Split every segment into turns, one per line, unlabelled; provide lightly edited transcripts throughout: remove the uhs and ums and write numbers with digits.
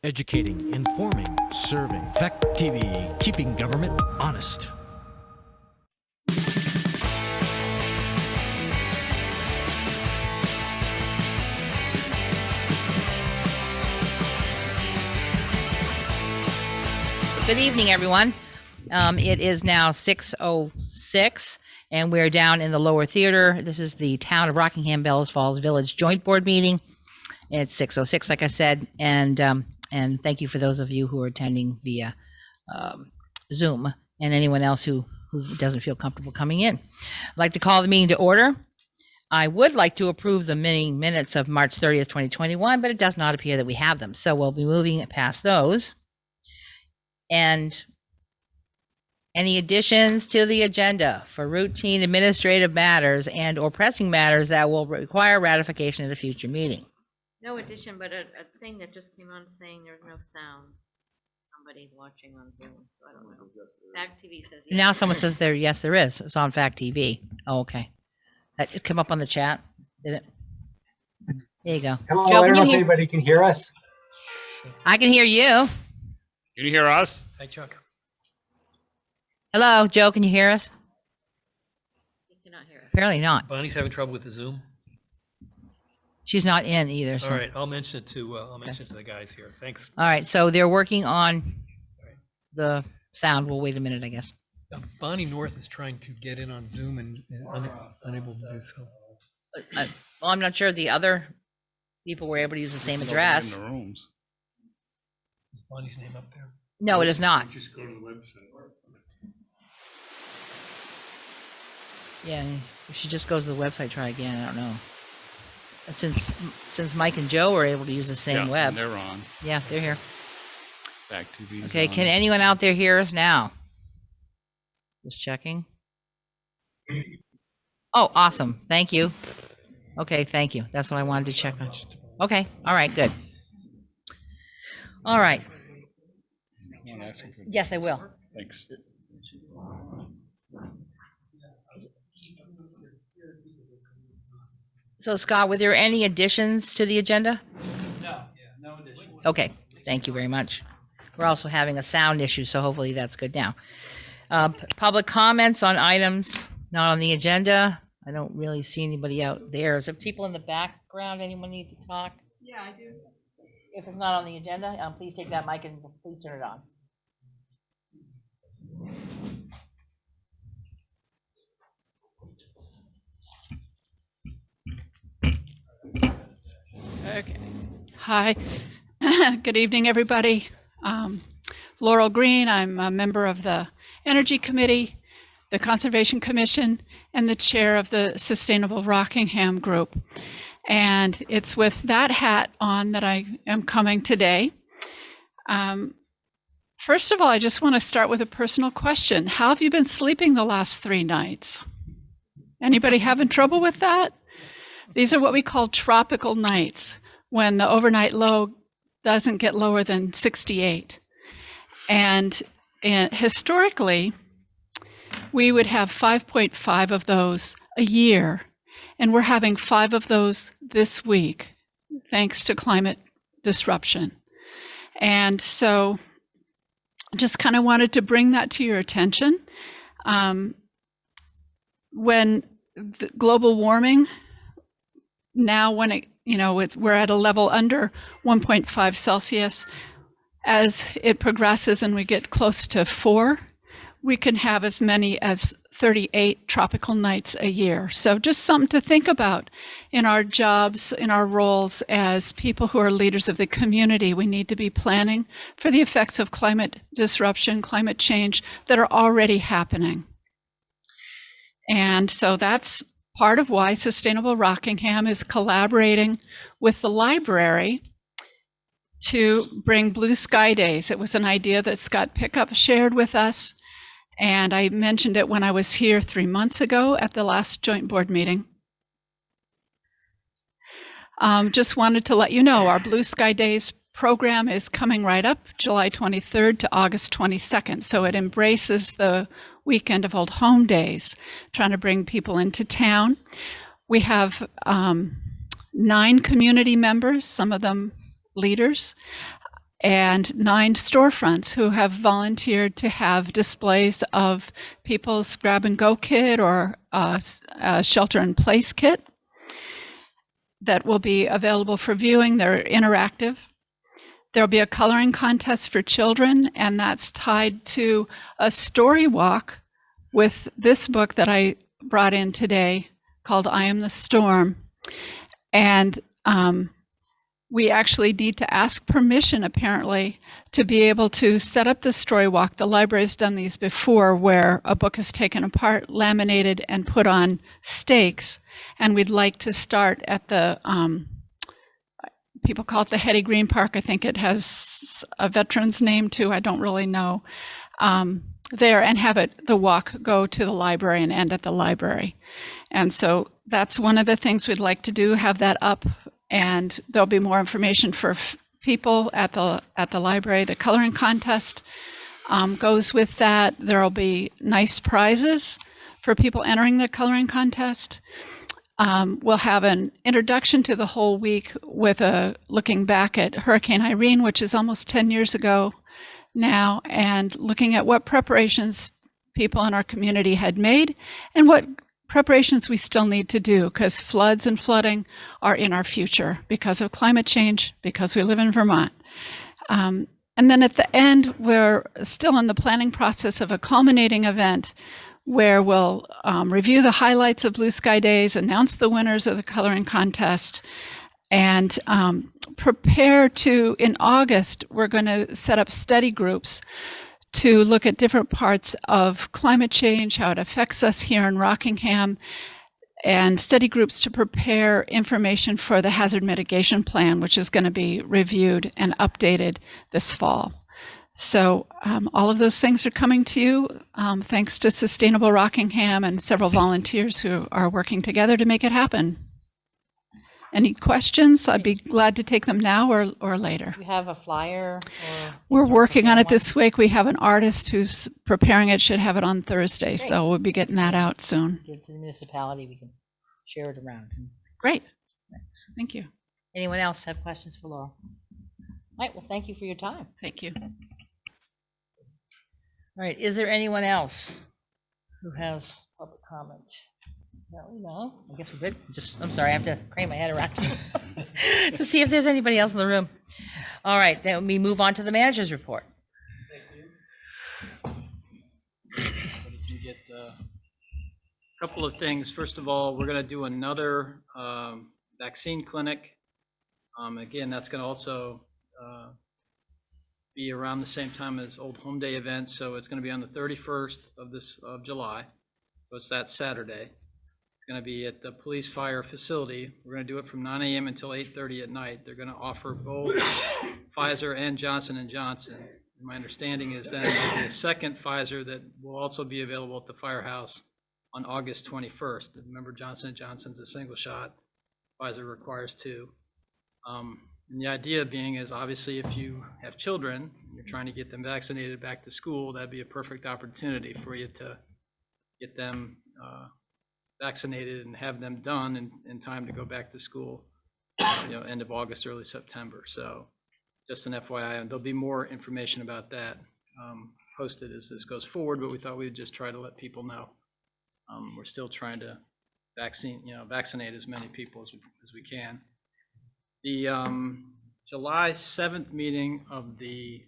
Educating, informing, serving. Fact TV, keeping government honest.
Good evening, everyone. It is now 6:06, and we're down in the lower theater. This is the Town of Rockingham, Bellows Falls Village Joint Board meeting. It's 6:06, like I said, and thank you for those of you who are attending via Zoom, and anyone else who doesn't feel comfortable coming in. I'd like to call the meeting to order. I would like to approve the meeting minutes of March 30th, 2021, but it does not appear that we have them, so we'll be moving past those. And any additions to the agenda for routine administrative matters and or pressing matters that will require ratification at a future meeting?
No addition, but a thing that just came on saying there's no sound. Somebody watching on Zoom, so I don't know. Fact TV says yes.
Now someone says there, yes, there is. It's on Fact TV. Oh, okay. That came up on the chat, did it? There you go.
Hello,
Joe,
I
can
don't know
you
if
hear?
anybody can hear us.
I can hear you.
Can you hear us?
Hi, Chuck.
Hello, Joe, can you hear us?
You cannot hear it.
Apparently not.
Bonnie's having trouble with the Zoom.
She's not in either. So.
All right, I'll mention it to the guys here. Thanks.
All right, so they're working on the sound. We'll wait a minute, I guess.
Bonnie North is trying to get in on Zoom and unable to do so.
Well, I'm not sure the other people were able to use the same address.
In the rooms.
Is Bonnie's name up there?
No, it is not.
Just go to the website.
Yeah, if she just goes to the website, try again. I don't know. Since Mike and Joe were able to use the same web.
They're on.
Yeah, they're here.
Back TV.
Okay, can anyone out there hear us now? Just checking. Oh, awesome. Thank you. Okay, thank you. That's what I wanted to check on. Okay, all right, good. All right. Yes, I will.
Thanks.
So, Scott, were there any additions to the agenda?
No addition.
Okay, thank you very much. We're also having a sound issue, so hopefully that's good now. Public comments on items not on the agenda. I don't really see anybody out there. Is there people in the background? Anyone need to talk?
Yeah, I do.
If it's not on the agenda, please take that mic and please turn it on.
Okay. Hi. Good evening, everybody. Laurel Green. I'm a member of the Energy Committee, the Conservation Commission, and the chair of the Sustainable Rockingham Group. And it's with that hat on that I am coming today. First of all, I just want to start with a personal question. How have you been sleeping the last 3 nights? Anybody having trouble with that? These are what we call tropical nights, when the overnight low doesn't get lower than 68. And historically, we would have 5.5 of those a year, and we're having 5 of those this week, thanks to climate disruption. And so just kind of wanted to bring that to your attention. When the global warming, now when it, we're at a level under 1.5 Celsius, as it progresses and we get close to 4, we can have as many as 38 tropical nights a year. So just something to think about in our jobs, in our roles as people who are leaders of the community. We need to be planning for the effects of climate disruption, climate change that are already happening. And so that's part of why Sustainable Rockingham is collaborating with the library to bring Blue Sky Days. It was an idea that Scott Pickup shared with us, and I mentioned it when I was here 3 months ago at the last joint board meeting. Just wanted to let you know our Blue Sky Days program is coming right up, July 23rd to August 22nd. So it embraces the weekend of Old Home Days, trying to bring people into town. We have 9 community members, some of them leaders, and 9 storefronts who have volunteered to have displays of people's grab-and-go kit or a shelter-in-place kit that will be available for viewing. They're interactive. There'll be a coloring contest for children, and that's tied to a story walk with this book that I brought in today called I Am the Storm. And we actually need to ask permission, apparently, to be able to set up the story walk. The library's done these before, where a book is taken apart, laminated, and put on stakes. And we'd like to start at the, people call it the Hetty Green Park. I think it has a veteran's name too. I don't really know. There, and have the walk go to the library and end at the library. And so that's one of the things we'd like to do, have that up. And there'll be more information for people at the library. The coloring contest goes with that. There'll be nice prizes for people entering the coloring contest. We'll have an introduction to the whole week with looking back at Hurricane Irene, which is almost 10 years ago now, and looking at what preparations people in our community had made and what preparations we still need to do, because floods and flooding are in our future because of climate change, because we live in Vermont. And then at the end, we're still in the planning process of a culminating event where we'll review the highlights of Blue Sky Days, announce the winners of the coloring contest, and prepare to, in August, we're going to set up study groups to look at different parts of climate change, how it affects us here in Rockingham, and study groups to prepare information for the hazard mitigation plan, which is going to be reviewed and updated this fall. So all of those things are coming to you thanks to Sustainable Rockingham and several volunteers who are working together to make it happen. Any questions? I'd be glad to take them now or later.
Do you have a flyer?
We're working on it this week. We have an artist who's preparing it, should have it on Thursday.
Great.
So we'll be getting that out soon.
Give it to the municipality. We can share it around.
Great.
Thanks.
Thank you.
Anyone else have questions for Laurel? All right. Well, thank you for your time.
Thank you.
All right. Is there anyone else who has public comment? No, I guess we're good. I'm sorry, I have to crane my head around to see if there's anybody else in the room. All right, then we move on to the manager's report.
Thank you. You get a couple of things. First of all, we're going to do another vaccine clinic. Again, that's going to also be around the same time as Old Home Day event, so it's going to be on the 31st of July. So it's that Saturday. Going to be at the police fire facility. We're going to do it from 9 a.m. until 8:30 at night. They're going to offer both Pfizer and Johnson & Johnson. My understanding is then there'll be a second Pfizer that will also be available at the firehouse on August 21st. Remember, Johnson & Johnson's a single shot. Pfizer requires 2. And the idea being is obviously if you have children, you're trying to get them vaccinated back to school, that'd be a perfect opportunity for you to get them vaccinated and have them done in time to go back to school, end of August, early September. So just an FYI, and there'll be more information about that posted as this goes forward, but we thought we'd just try to let people know. We're still trying to vaccinate as many people as we can. The July 7th meeting of the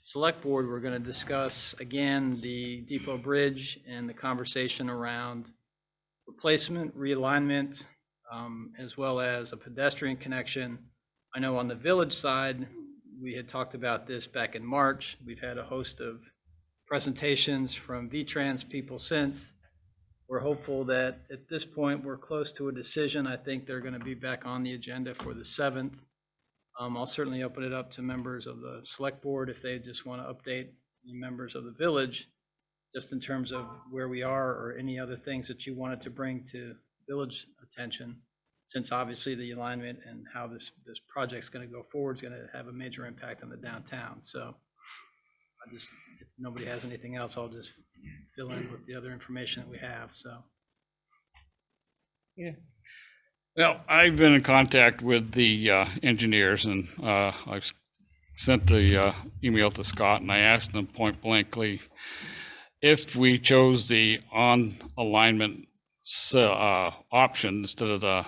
Select Board, we're going to discuss again the Depot Bridge and the conversation around replacement, realignment, as well as a pedestrian connection. I know on the village side, we had talked about this back in March. We've had a host of presentations from VTrans people since. We're hopeful that at this point we're close to a decision. I think they're going to be back on the agenda for the 7th. I'll certainly open it up to members of the Select Board if they just want to update the members of the village just in terms of where we are or any other things that you wanted to bring to village attention, since obviously the alignment and how this project's going to go forward is going to have a major impact on the downtown. So if nobody has anything else, I'll just fill in with the other information that we have. So
Yeah.
Well, I've been in contact with the engineers, and I've sent the email to Scott, and I asked him point blankly if we chose the on alignment option instead of the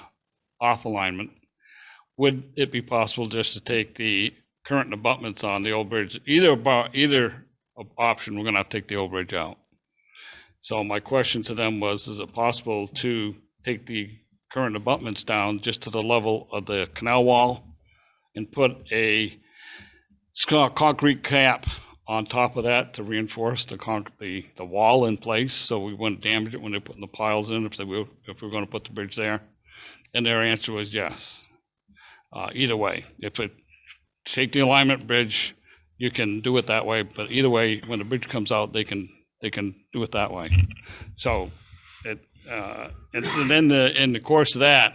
off alignment, would it be possible just to take the current abutments on the old bridge? Either option, we're going to have to take the old bridge out. So my question to them was, is it possible to take the current abutments down just to the level of the canal wall and put a concrete cap on top of that to reinforce the wall in place, so we wouldn't damage it when they're putting the piles in, if we're going to put the bridge there? And their answer was yes. Either way, if it take the alignment bridge, you can do it that way, but either way, when the bridge comes out, they can do it that way. So it and then in the course of that,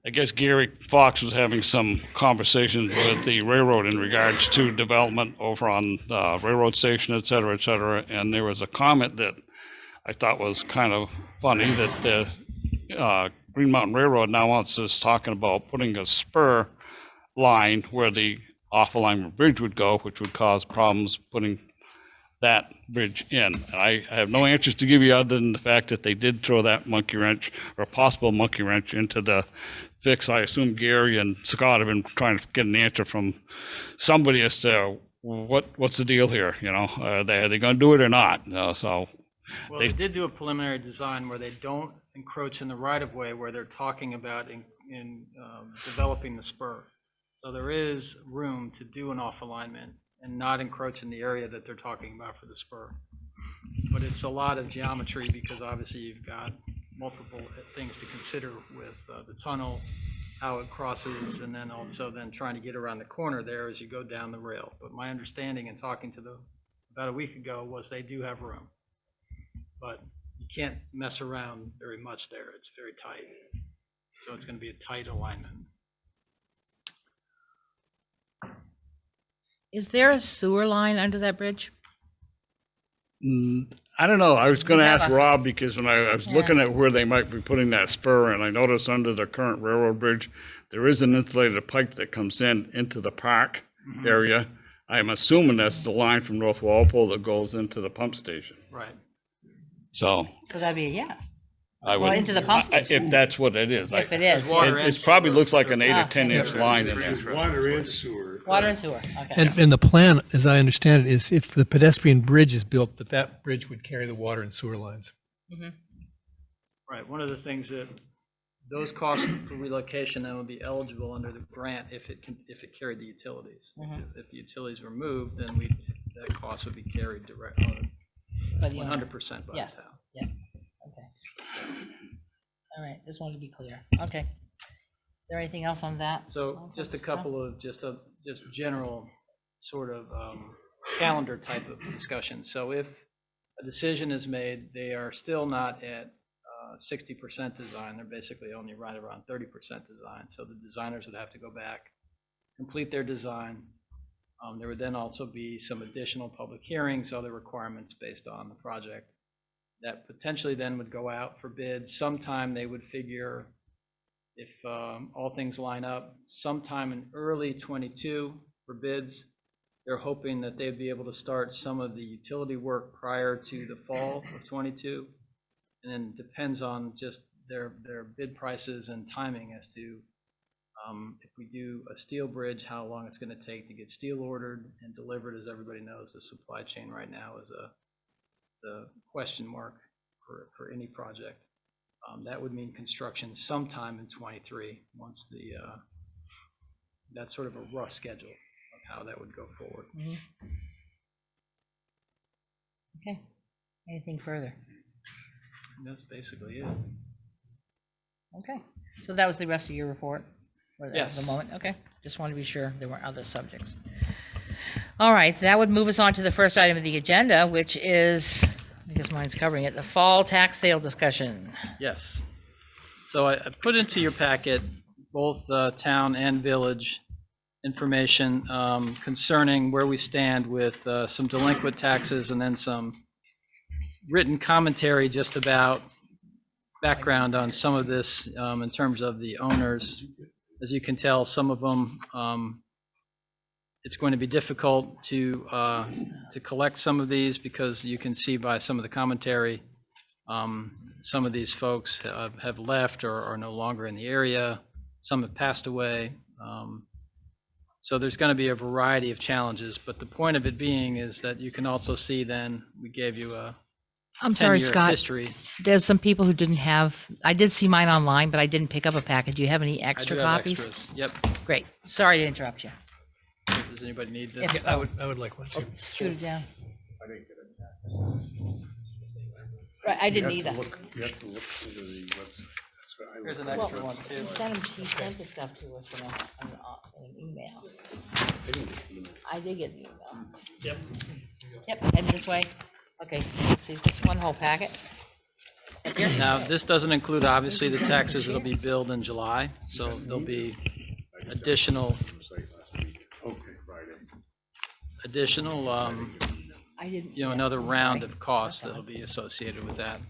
I guess Gary Fox was having some conversations with the railroad in regards to development over on the railroad station, et cetera, and there was a comment that I thought was kind of funny, that the Green Mountain Railroad now wants us talking about putting a spur line where the off-alignment bridge would go, which would cause problems putting that bridge in. I have no answers to give you other than the fact that they did throw that monkey wrench, or a possible monkey wrench, into the fix. I assume Gary and Scott have been trying to get an answer from somebody as to what's the deal here. You know, are they going to do it or not?
Well, they did do a preliminary design where they don't encroach in the right-of-way where they're talking about in developing the spur. So there is room to do an off-alignment and not encroach in the area that they're talking about for the spur. But it's a lot of geometry, because obviously you've got multiple things to consider with the tunnel, how it crosses, and then also trying to get around the corner there as you go down the rail. But my understanding in talking to them about a week ago was they do have room, but you can't mess around very much there. It's very tight. So it's going to be a tight alignment.
Is there a sewer line under that bridge?
I don't know. I was going to
have
ask
a-
Rob, because when I was looking at where they might be putting that spur, and I noticed under the current railroad bridge, there is an insulated pipe that comes into the park area. I'm assuming that's the line from North Walpole that goes into the pump station.
Right.
So
So that'd be a yes.
I
Well,
would,
into the pump station.
if that's what it is.
If it is,
water
yeah.
and
It probably
sewer.
looks like an 8
Ah.
or 10 inch line in there.
There's water and sewer.
Water and sewer, okay.
And the plan, as I understand it, is if the pedestrian bridge is built, that bridge would carry the water and sewer lines.
Right. One of the things that those costs for relocation then would be eligible under the grant if it carried the utilities. If the utilities were moved, then that cost would be carried directly,
By the owner.
100% by
Yes.
the town.
Yeah, okay. All right, just wanted to be clear. Okay. Is there anything else on that?
So just a couple of just general sort of calendar type of discussions. So if a decision is made, they are still not at 60% design. They're basically only right around 30% design. So the designers would have to go back, complete their design. There would then also be some additional public hearings, other requirements based on the project that potentially then would go out for bid. Sometime they would figure, if all things line up, sometime in early 22 for bids. They're hoping that they'd be able to start some of the utility work prior to the fall of 22. And then depends on just their bid prices and timing as to if we do a steel bridge, how long it's going to take to get steel ordered and delivered. As everybody knows, the supply chain right now is a question mark for any project. That would mean construction sometime in 23, once that's sort of a rough schedule of how that would go forward.
Okay. Anything further?
And that's basically it.
Okay. So that was the rest of your report? At
Yes.
the moment? Okay. Just wanted to be sure there weren't other subjects. All right, that would move us on to the first item of the agenda, which is, I guess mine's covering it, the fall tax sale discussion.
Yes. So I put into your packet both town and village information concerning where we stand with some delinquent taxes, and then some written commentary just about background on some of this in terms of the owners. As you can tell, some of them It's going to be difficult to collect some of these because you can see by some of the commentary, some of these folks have left or are no longer in the area. Some have passed away. So there's going to be a variety of challenges, but the point of it being is that you can also see then, we gave you a
I'm sorry,
10-year
Scott.
history.
There's some people who didn't have, I did see mine online, but I didn't pick up a packet. Do you have any
I
extra
do have
copies?
extras. Yep.
Great. Sorry to interrupt you.
Does anybody need this?
If-
I would like one too.
Shoot it down. Right, I didn't either.
You have to look through the website. So I
Here's an
looked-
extra one too.
He sent the stuff to us in an email.
I didn't get the email.
I did get the email. Yep, and this way. Okay, see, this one whole packet.
Now, this doesn't include, obviously, the taxes that'll be billed in July, so there'll be additional,
Site last week. Okay, Friday.
I didn't.
another round of costs that'll be associated with that.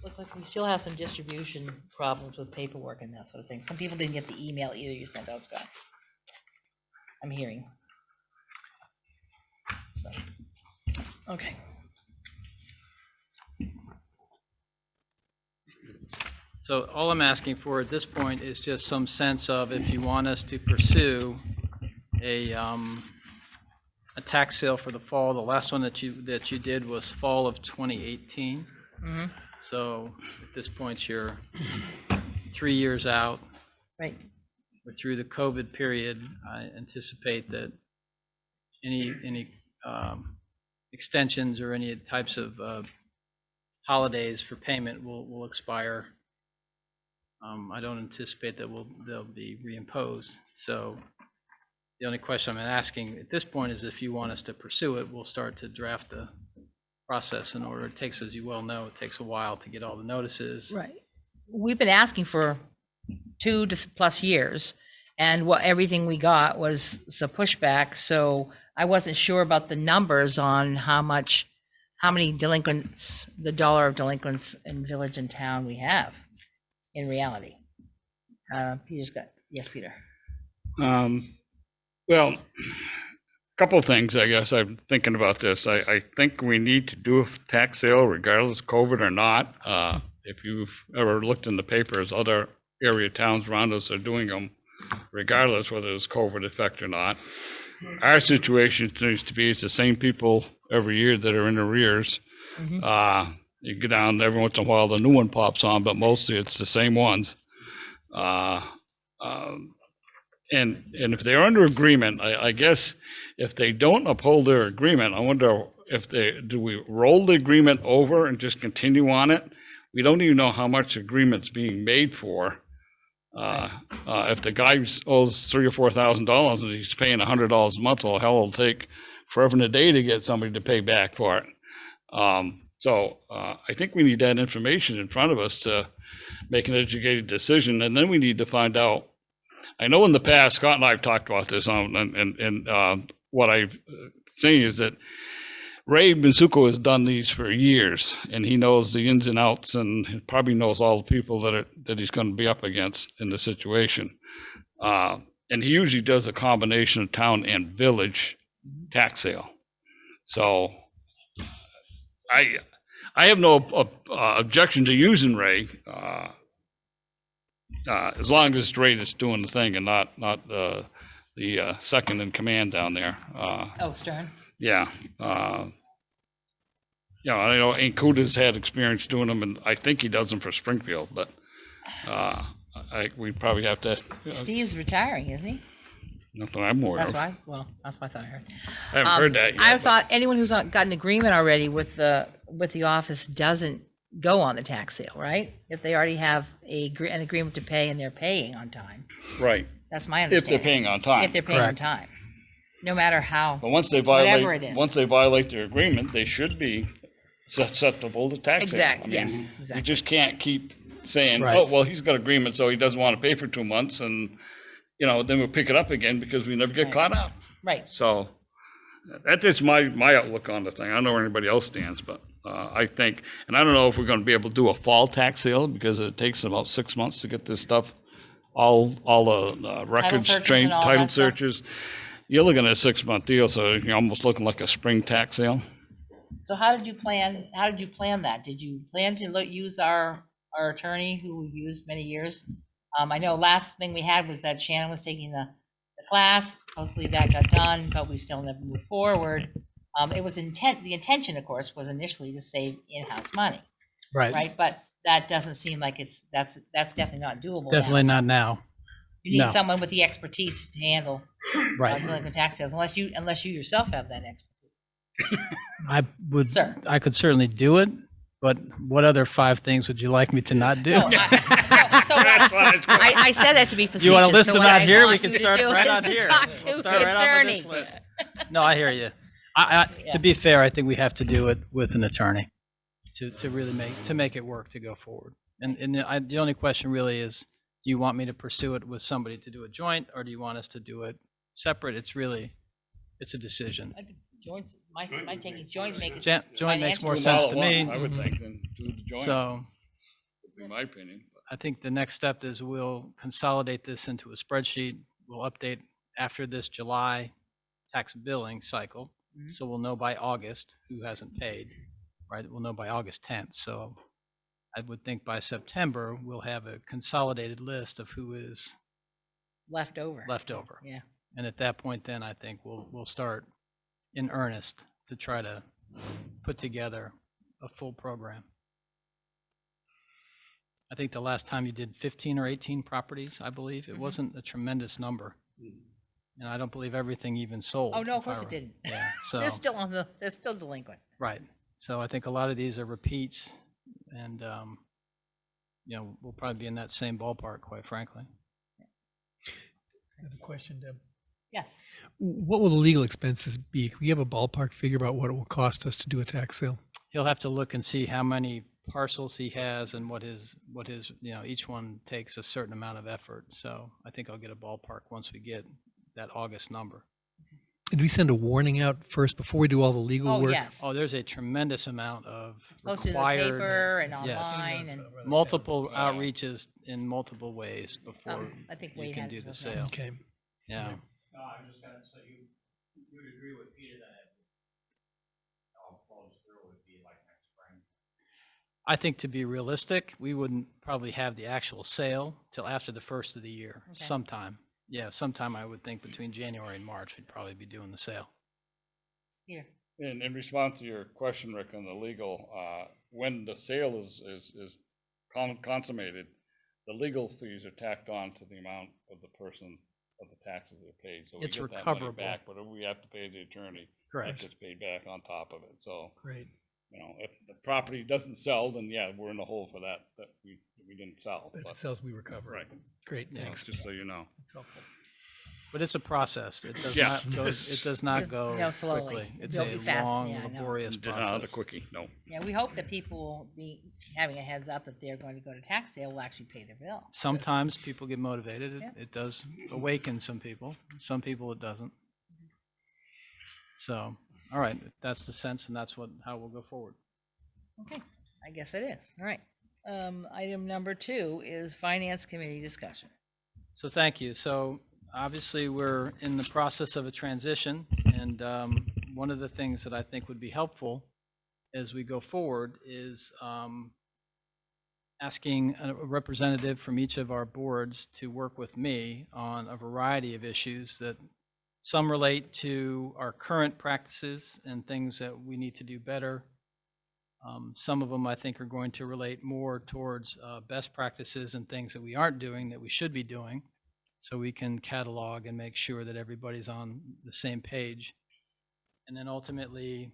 Look like we still have some distribution problems with paperwork and that sort of thing. Some people didn't get the email either you sent out, Scott. I'm hearing. So, okay.
So all I'm asking for at this point is just some sense of if you want us to pursue a tax sale for the fall. The last one that you did was fall of 2018.
Mm-hmm.
So at this point, you're 3 years out.
Right.
We're through the COVID period. I anticipate that any extensions or any types of holidays for payment will expire. I don't anticipate that they'll be reimposed. So the only question I'm asking at this point is if you want us to pursue it, we'll start to draft the process in order. It takes, as you well know, it takes a while to get all the notices.
Right. We've been asking for 2 to plus years, and everything we got was some pushback. So I wasn't sure about the numbers on how many delinquents, the dollar of delinquents in village and town we have in reality. Peter's got, yes, Peter.
Well, a couple of things, I guess. I'm thinking about this. I think we need to do a tax sale regardless of COVID or not. If you've ever looked in the papers, other area towns around us are doing them regardless whether it's COVID effect or not. Our situation seems to be it's the same people every year that are in arrears.
Mhm.
You get down every once in a while, the new one pops on, but mostly it's the same ones. And if they're under agreement, I guess if they don't uphold their agreement, I wonder if do we roll the agreement over and just continue on it? We don't even know how much agreement's being made for. If the guy owes $3,000 or $4,000 and he's paying $100 a month, well, hell, it'll take forever and a day to get somebody to pay back for it. So I think we need that information in front of us to make an educated decision, and then we need to find out. I know in the past, Scott and I have talked about this, and what I've seen is that Ray Bensuko has done these for years, and he knows the ins and outs, and he probably knows all the people that he's going to be up against in the situation. And he usually does a combination of town and village tax sale. So I have no objection to using Ray, as long as it's Ray that's doing the thing and not the second in command down there.
Oh, Stern.
Yeah. I know Ankuta's had experience doing them, and I think he does them for Springfield, but we probably have to.
Steve's retiring, isn't he?
Nothing I'm aware
That's
of.
why. Well, that's what I thought I heard.
I haven't heard that yet.
I thought anyone who's got an agreement already with the office doesn't go on the tax sale, right? If they already have an agreement to pay and they're paying on time.
Right.
That's my
If
understanding.
they're paying on time.
If they're paying on
Correct.
time. No matter how.
But once they
Whatever it is.
violate their agreement, they should be susceptible to tax sale.
Exactly,
I mean,
yes,
You
exactly.
just can't keep saying,
Right.
oh, well, he's got agreement, so he doesn't want to pay for 2 months, and, then we'll pick it up again because we never get
Right.
caught up.
Right.
So that's just my outlook on the thing. I don't know where anybody else stands, but I think, and I don't know if we're going to be able to do a fall tax sale because it takes about 6 months to get this stuff all the records
searches
change,
and all
title
that stuff?
searches. You're looking at a 6-month deal, so you're almost looking like a spring tax sale.
So how did you plan that? Did you plan to use our attorney who we've used many years? I know last thing we had was that Shannon was taking the class. Supposedly that got done, but we still never moved forward. It was the intention, of course, was initially to save in-house money, right? But that doesn't seem like that's definitely not doable.
Definitely
now.
not now.
You need
no.
someone with the expertise to handle
Right.
delinquent tax sales, unless you yourself have that expertise. Sir.
I could certainly do it, but what other 5 things would you like me to not do?
No, I said that to be facetious.
You want to list
so
them
what
out
I
here?
want
We can
you to
start
do
right
is
on
to
here.
talk
We'll
to
start
the
right off
attorney.
of this list. No, I hear you.
Yeah.
To be fair, I think we have to do it with an attorney to really make it work to go forward. And the only question really is, do you want me to pursue it with somebody to do a joint, or do you want us to do it separate? It's a decision.
I think joints, my taking joint makes
Joint makes more
Do them all
sense
at
to
once,
me.
I would think, than do the joint,
So
would be my opinion.
I think the next step is we'll consolidate this into a spreadsheet. We'll update after this July tax billing cycle.
Mhm.
So we'll know by August who hasn't paid, right? We'll know by August 10th. So I would think by September, we'll have a consolidated list of who is
left over.
left over.
Yeah.
And at that point, then I think we'll start in earnest to try to put together a full program. I think the last time you did 15 or 18 properties, I believe. It
Mhm.
wasn't a tremendous number. And I don't believe everything even sold.
Oh no, of
if I
course it
re-
didn't.
Yeah, so,
They're still delinquent.
right. So I think a lot of these are repeats, and, we'll probably be in that same ballpark, quite frankly.
I have a question, Deb.
Yes.
What will the legal expenses be? Can we have a ballpark figure about what it will cost us to do a tax sale?
He'll have to look and see how many parcels he has and what his, each one takes a certain amount of effort. So I think I'll get a ballpark once we get that August number.
Did we send a warning out first before we do all the legal
Oh,
work?
yes.
Oh, there's a tremendous amount of
Posted in the
required,
paper and
yes.
online and,
multiple outreaches in multiple ways before
I think
you
Wade
can
had
do
it
the
as well.
sale.
Okay.
Yeah.
No, I'm just gonna, so you would agree with Peter that all follows through would be like next spring?
I think to be realistic, we wouldn't probably have the actual sale till after the first of the year,
Okay.
sometime. Yeah, sometime I would think between January and March, we'd probably be doing the sale.
Here.
In response to your question, Rick, on the legal, when the sale is consummated, the legal fees are tacked on to the amount of the person of the taxes that are paid. So we
It's
get that money
recoverable.
back, but we have to pay the attorney.
Correct.
It gets paid back on top of it. So,
Great.
if the property doesn't sell, then yeah, we're in the hole for that we didn't sell.
If
But,
it sells, we recover.
right.
Great,
Yeah.
thanks.
Just so you know.
That's helpful.
But it's a process. It does
Yeah.
not go, it does not
Just
go
go slowly.
quickly. It's
Go
a
fast,
long,
yeah, I know.
laborious
Not a
process.
quickie, no.
Yeah, we hope that people will be having a heads up that they're going to go to tax sale will actually pay their bill.
Sometimes people get motivated.
Yeah.
It does awaken some people. Some people it doesn't. So, all right, that's the sense, and that's how we'll go forward.
Okay, I guess it is. All right. Item number 2 is Finance Committee discussion.
So thank you. So obviously, we're in the process of a transition, and one of the things that I think would be helpful as we go forward is asking a representative from each of our boards to work with me on a variety of issues that some relate to our current practices and things that we need to do better. Some of them I think are going to relate more towards best practices and things that we aren't doing that we should be doing, so we can catalog and make sure that everybody's on the same page. And then ultimately,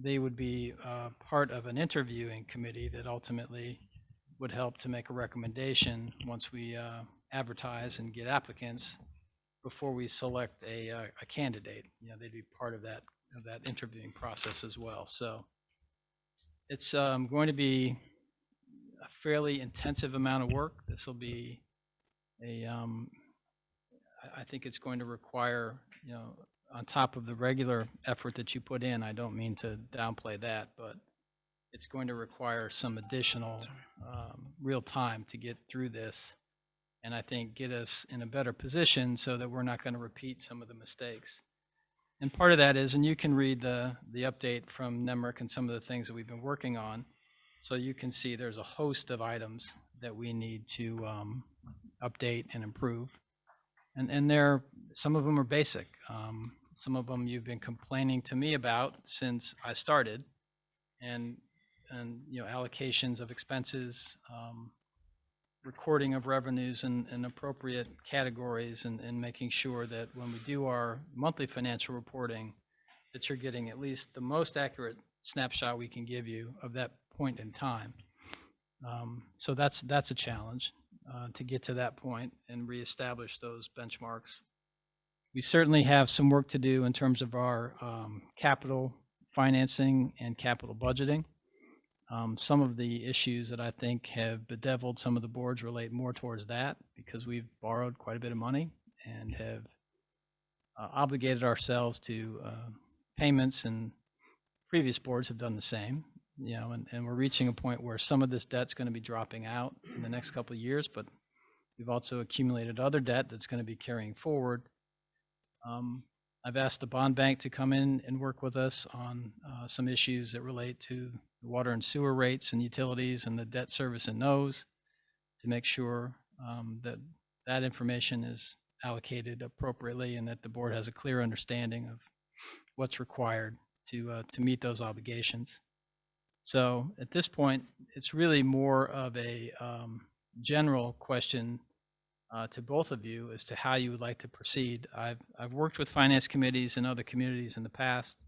they would be part of an interviewing committee that ultimately would help to make a recommendation once we advertise and get applicants before we select a candidate. They'd be part of that interviewing process as well. So it's going to be a fairly intensive amount of work. This will be I think it's going to require, on top of the regular effort that you put in, I don't mean to downplay that, but it's going to require some additional real time to get through this and I think get us in a better position so that we're not going to repeat some of the mistakes. And part of that is, and you can read the update from Nemrick and some of the things that we've been working on, so you can see there's a host of items that we need to update and improve. And some of them are basic. Some of them you've been complaining to me about since I started, and allocations of expenses, recording of revenues in appropriate categories, and making sure that when we do our monthly financial reporting, that you're getting at least the most accurate snapshot we can give you of that point in time. So that's a challenge to get to that point and reestablish those benchmarks. We certainly have some work to do in terms of our capital financing and capital budgeting. Some of the issues that I think have bedeviled some of the boards relate more towards that, because we've borrowed quite a bit of money and have obligated ourselves to payments, and previous boards have done the same. And we're reaching a point where some of this debt's going to be dropping out in the next couple of years, but we've also accumulated other debt that's going to be carrying forward. I've asked the bond bank to come in and work with us on some issues that relate to the water and sewer rates and utilities and the debt service in those, to make sure that information is allocated appropriately and that the board has a clear understanding of what's required to meet those obligations. So at this point, it's really more of a general question to both of you as to how you would like to proceed. I've worked with finance committees in other communities in the past.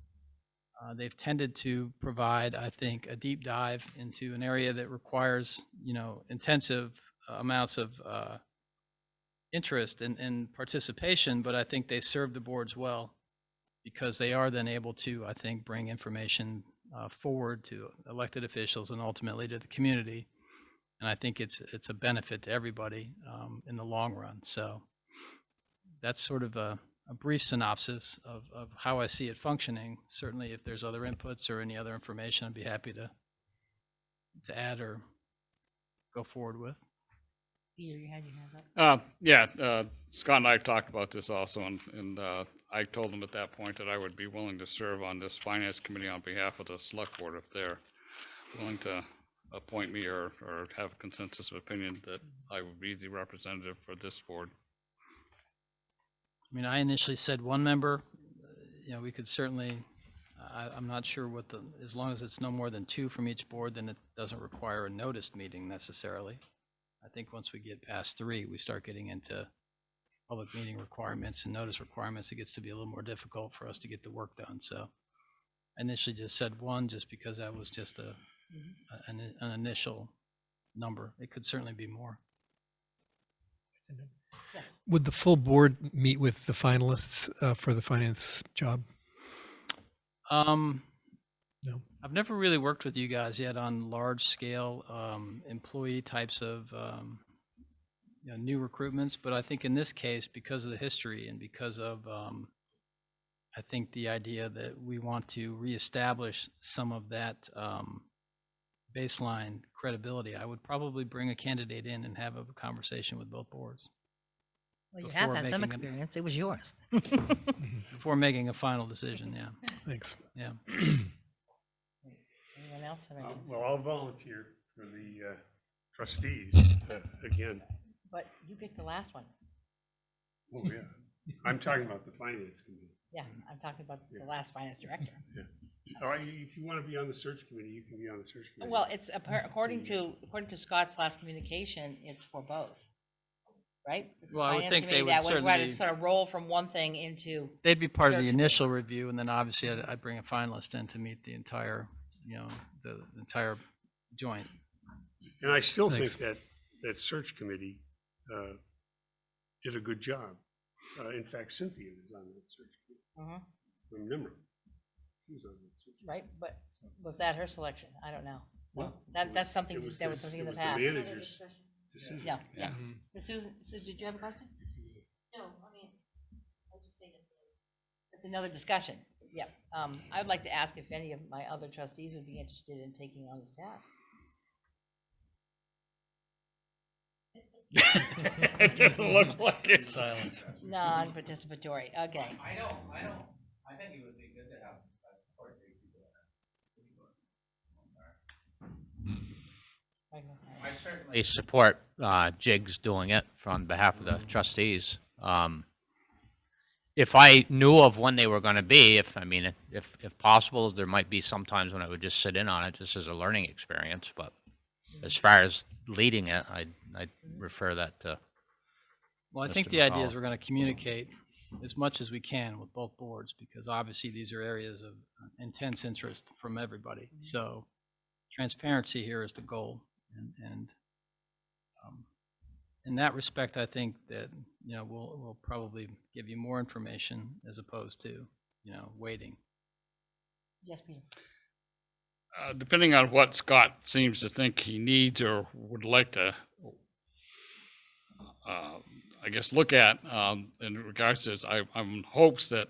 They've tended to provide, I think, a deep dive into an area that requires, intensive amounts of interest and participation, but I think they serve the boards well, because they are then able to, I think, bring information forward to elected officials and ultimately to the community. And I think it's a benefit to everybody in the long run. So that's sort of a brief synopsis of how I see it functioning. Certainly, if there's other inputs or any other information, I'd be happy to add or go forward with.
Peter, you had your hands up.
Scott and I talked about this also, and I told them at that point that I would be willing to serve on this finance committee on behalf of the select board if they're willing to appoint me or have a consensus of opinion that I would be the representative for this board.
I mean, I initially said one member. We could certainly, I'm not sure as long as it's no more than two from each board, then it doesn't require a noticed meeting necessarily. I think once we get past three, we start getting into public meeting requirements and notice requirements. It gets to be a little more difficult for us to get the work done. So I initially just said one, just because that was just an initial number. It could certainly be more.
Yes.
Would the full board meet with the finalists for the finance job? No.
I've never really worked with you guys yet on large scale employee types of new recruitments, but I think in this case, because of the history and because of I think the idea that we want to reestablish some of that baseline credibility, I would probably bring a candidate in and have a conversation with both boards.
Well, you have
before
had some
making
experience. It was yours.
before making a final decision. Yeah.
Thanks.
Yeah.
Anyone else? have any-
Well, I'll volunteer for the trustees again.
But you picked the last one.
Oh, yeah. I'm talking about the finance committee.
Yeah, I'm talking about the last finance director.
If you want to be on the search committee, you can be on the search committee.
Well, it's according to Scott's last communication, it's for both, right? It's
Well, I would
finance
think they
committee
would
that
certainly
would sort of roll from one thing into.
They'd be part of
Search
the
committee.
initial review, and then obviously I'd bring a finalist in to meet the entire, the entire joint.
And I still
Thanks.
think that search committee did a good job. In fact, Cynthia was on that search committee from Nimmer. She was on that search committee.
Right, but was that her selection? I don't know. So that's something
It was
that was
the-
something
it
in the
was
past.
manager's decision.
No, yeah.
Yeah.
Ms. Susan, did you have a question?
No, I mean, I was just saying
It's another discussion. Yeah. I would like to ask if any of my other trustees would be interested in taking on this task.
It doesn't look like it.
Silence.
Non-participatory, okay.
I think it would be good to have quite a few people there. I certainly support Jigs doing it on behalf of the trustees. If I knew of when they were going to be, if possible, there might be some times when I would just sit in on it just as a learning experience. But as far as leading it, I'd refer that to.
Well, I think
Mr.
the idea is
McCall.
we're going to communicate as much as we can with both boards, because obviously these are areas of intense interest from everybody. So transparency here is the goal. And in that respect, I think that, we'll probably give you more information as opposed to, waiting.
Yes, Peter.
Depending on what Scott seems to think he needs or would like to, I guess, look at in regards to this, I'm in hopes that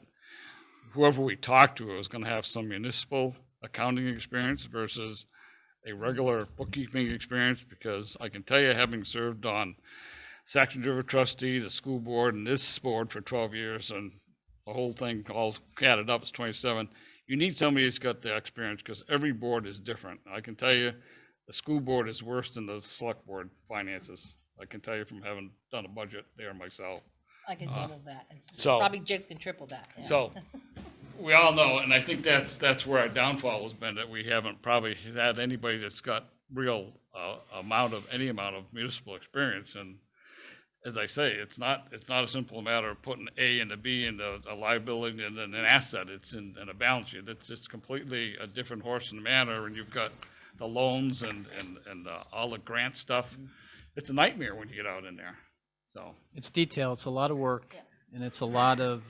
whoever we talk to is going to have some municipal accounting experience versus a regular bookkeeping experience, because I can tell you, having served on Saxon River trustee, the school board, and this board for 12 years, and the whole thing all added up is 27. You need somebody who's got the experience, because every board is different. I can tell you, the school board is worse than the select board finances. I can tell you from having done a budget there myself.
I can double that. And
so-
Probably Jigs can triple that. Yeah.
So we all know, and I think that's where our downfall has been, that we haven't probably had anybody that's got real any amount of municipal experience. And as I say, it's not a simple matter of putting A and a B into a liability and then an asset. It's in a balance sheet. It's completely a different horse and manner. And you've got the loans and all the grant stuff. It's a nightmare when you get out in there. So
It's detailed, it's a lot of work,
Yeah.
and it's a lot of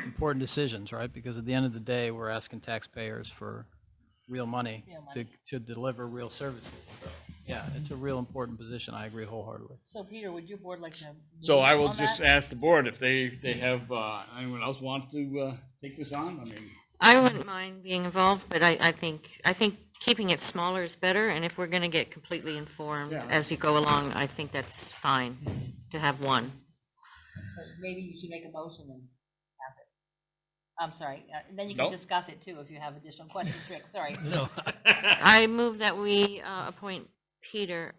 important decisions, right? Because at the end of the day, we're asking taxpayers for real money,
Real money.
to deliver real services. So, yeah, it's a real important position. I agree wholeheartedly.
So Peter, would your board like to?
So
move
I will
on
just
that?
ask the board if they have, anyone else want to take this on? I mean,
I wouldn't mind being involved, but I think keeping it smaller is better, and if we're gonna get completely informed
Yeah.
as you go along, I think that's fine to have one.
So maybe you should make a motion and have it. I'm sorry, and then you can
No.
discuss it too if you have additional questions, Rick, sorry.
No,
I move that we appoint Peter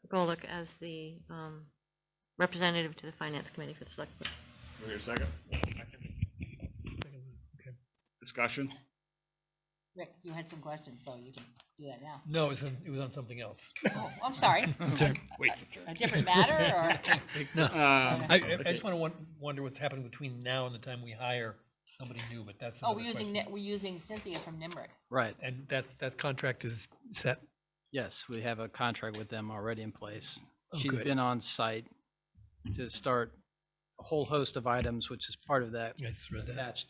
Golick as the representative to the Finance Committee for the Select Board.
wait a second. Discussion?
Rick, you had some questions, so you can do that now.
no, it was on something else.
Oh, I'm sorry.
Wait.
A different matter, or?
No, I
Okay.
just want to wonder what's happening between now and the time we hire somebody new, but that's
Oh,
another question.
we're using Cynthia from Nimerick.
Right.
And that contract is set.
Yes, we have a contract with them already in place.
Oh,
She's
good.
been on site to start a whole host of items, which is part of that
I just read that.
attached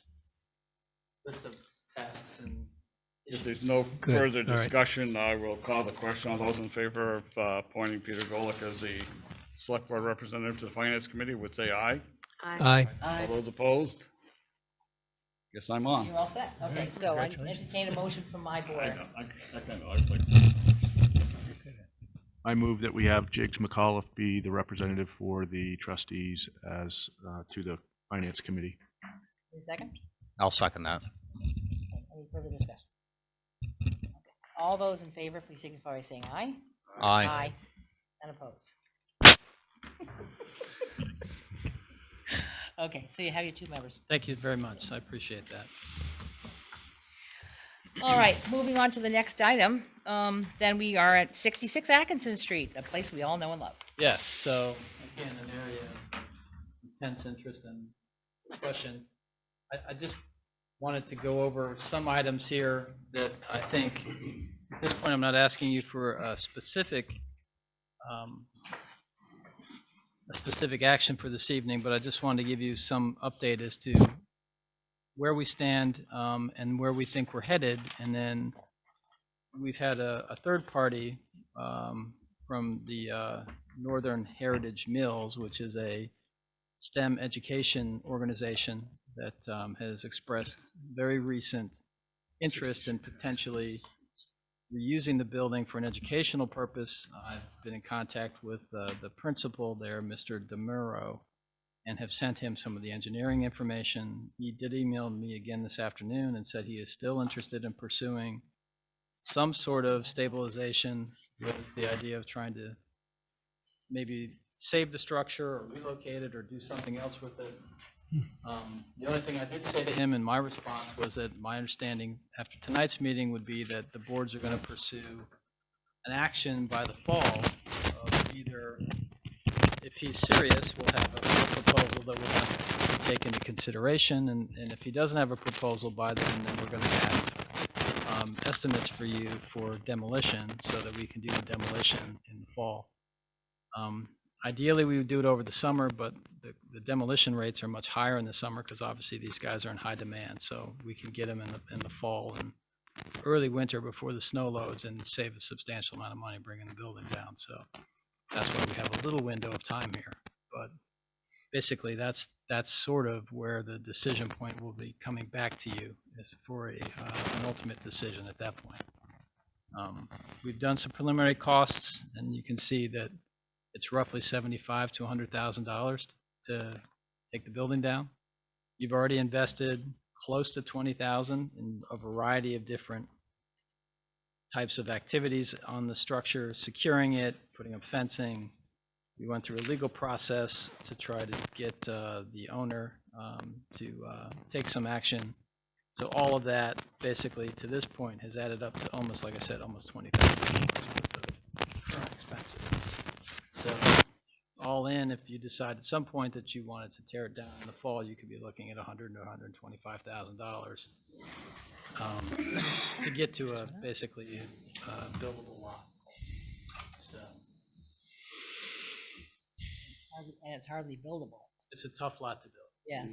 list of tasks and
If there's no
Good.
further
All right.
discussion, I will call the question. All those in favor of appointing Peter Golick as the select board representative to the finance committee would say aye.
Aye.
All those opposed? Guess I'm on.
You're all set. Okay, so I entertain a motion from my board.
I move that we have Jigs McAuliffe be the representative for the trustees as to the finance committee.
Any second?
I'll second that.
Any further discussion? Okay. All those in favor, please signify by saying aye.
Aye.
And opposed. Okay, so you have your two members.
thank you very much. I appreciate that.
All right, moving on to the next item. Then we are at 66 Atkinson Street, a place we all know and love.
Yes, so again, an area of intense interest and discussion. I just wanted to go over some items here that I think, at this point, I'm not asking you for a specific action for this evening, but I just wanted to give you some update as to where we stand and where we think we're headed. And then we've had a third party from the Northern Heritage Mills, which is a STEM education organization that has expressed very recent interest in potentially reusing the building for an educational purpose. I've been in contact with the principal there, Mr. DeMuro, and have sent him some of the engineering information. He did email me again this afternoon and said he is still interested in pursuing some sort of stabilization with the idea of trying to maybe save the structure or relocate it or do something else with it. The only thing I did say to him in my response was that my understanding after tonight's meeting would be that the boards are going to pursue an action by the fall of either, if he's serious, we'll have a proposal that we'll have to take into consideration, and if he doesn't have a proposal by then we're going to have estimates for you for demolition so that we can do the demolition in the fall. Ideally, we would do it over the summer, but the demolition rates are much higher in the summer because obviously these guys are in high demand. So we can get them in the fall and early winter before the snow loads and save a substantial amount of money bringing the building down. So that's why we have a little window of time here. But basically, that's sort of where the decision point will be coming back to you is for an ultimate decision at that point. We've done some preliminary costs, and you can see that it's roughly $75,000 to $100,000 to take the building down. You've already invested close to $20,000 in a variety of different types of activities on the structure, securing it, putting up fencing. We went through a legal process to try to get the owner to take some action. So all of that, basically, to this point, has added up to almost, like I said, almost $20,000 worth of current expenses. So all in, if you decide at some point that you wanted to tear it down in the fall, you could be looking at $100,000 to $125,000 to get to a basically buildable lot. So
And it's hardly buildable.
it's a tough lot to build.
Yeah.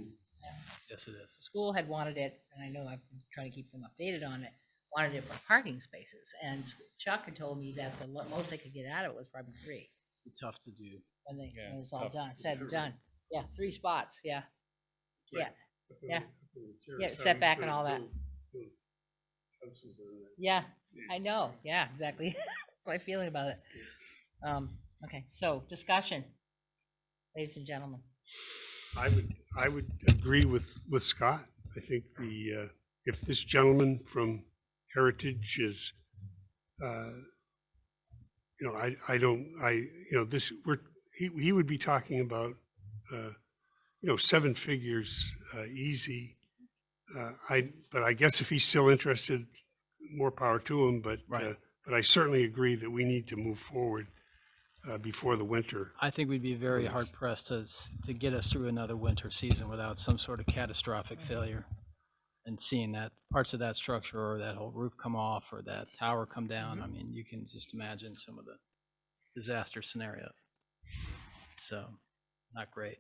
Yes, it
The
is.
school had wanted it, and I know I've been trying to keep them updated on it, wanted it for parking spaces. And Chuck had told me that the most they could get out of it was probably 3
It's tough to do.
when they,
Yeah,
when it was
it's
all
tough.
done, said and done. Yeah, 3 spots, yeah. Yeah, yeah.
Yeah,
setback and all that. Yeah, I know, yeah, exactly. That's my feeling about it. Okay, so discussion, ladies and gentlemen.
I would agree with Scott. I think if this gentleman from Heritage is, he would be talking about, 7 figures, easy. But I guess if he's still interested, more power to him, but I certainly agree that we need to move forward before the winter.
I think we'd be very hard pressed to get us through another winter season without some sort of catastrophic failure. And seeing that parts of that structure or that whole roof come off or that tower come down, I mean, you can just imagine some of the disaster scenarios. So, not great.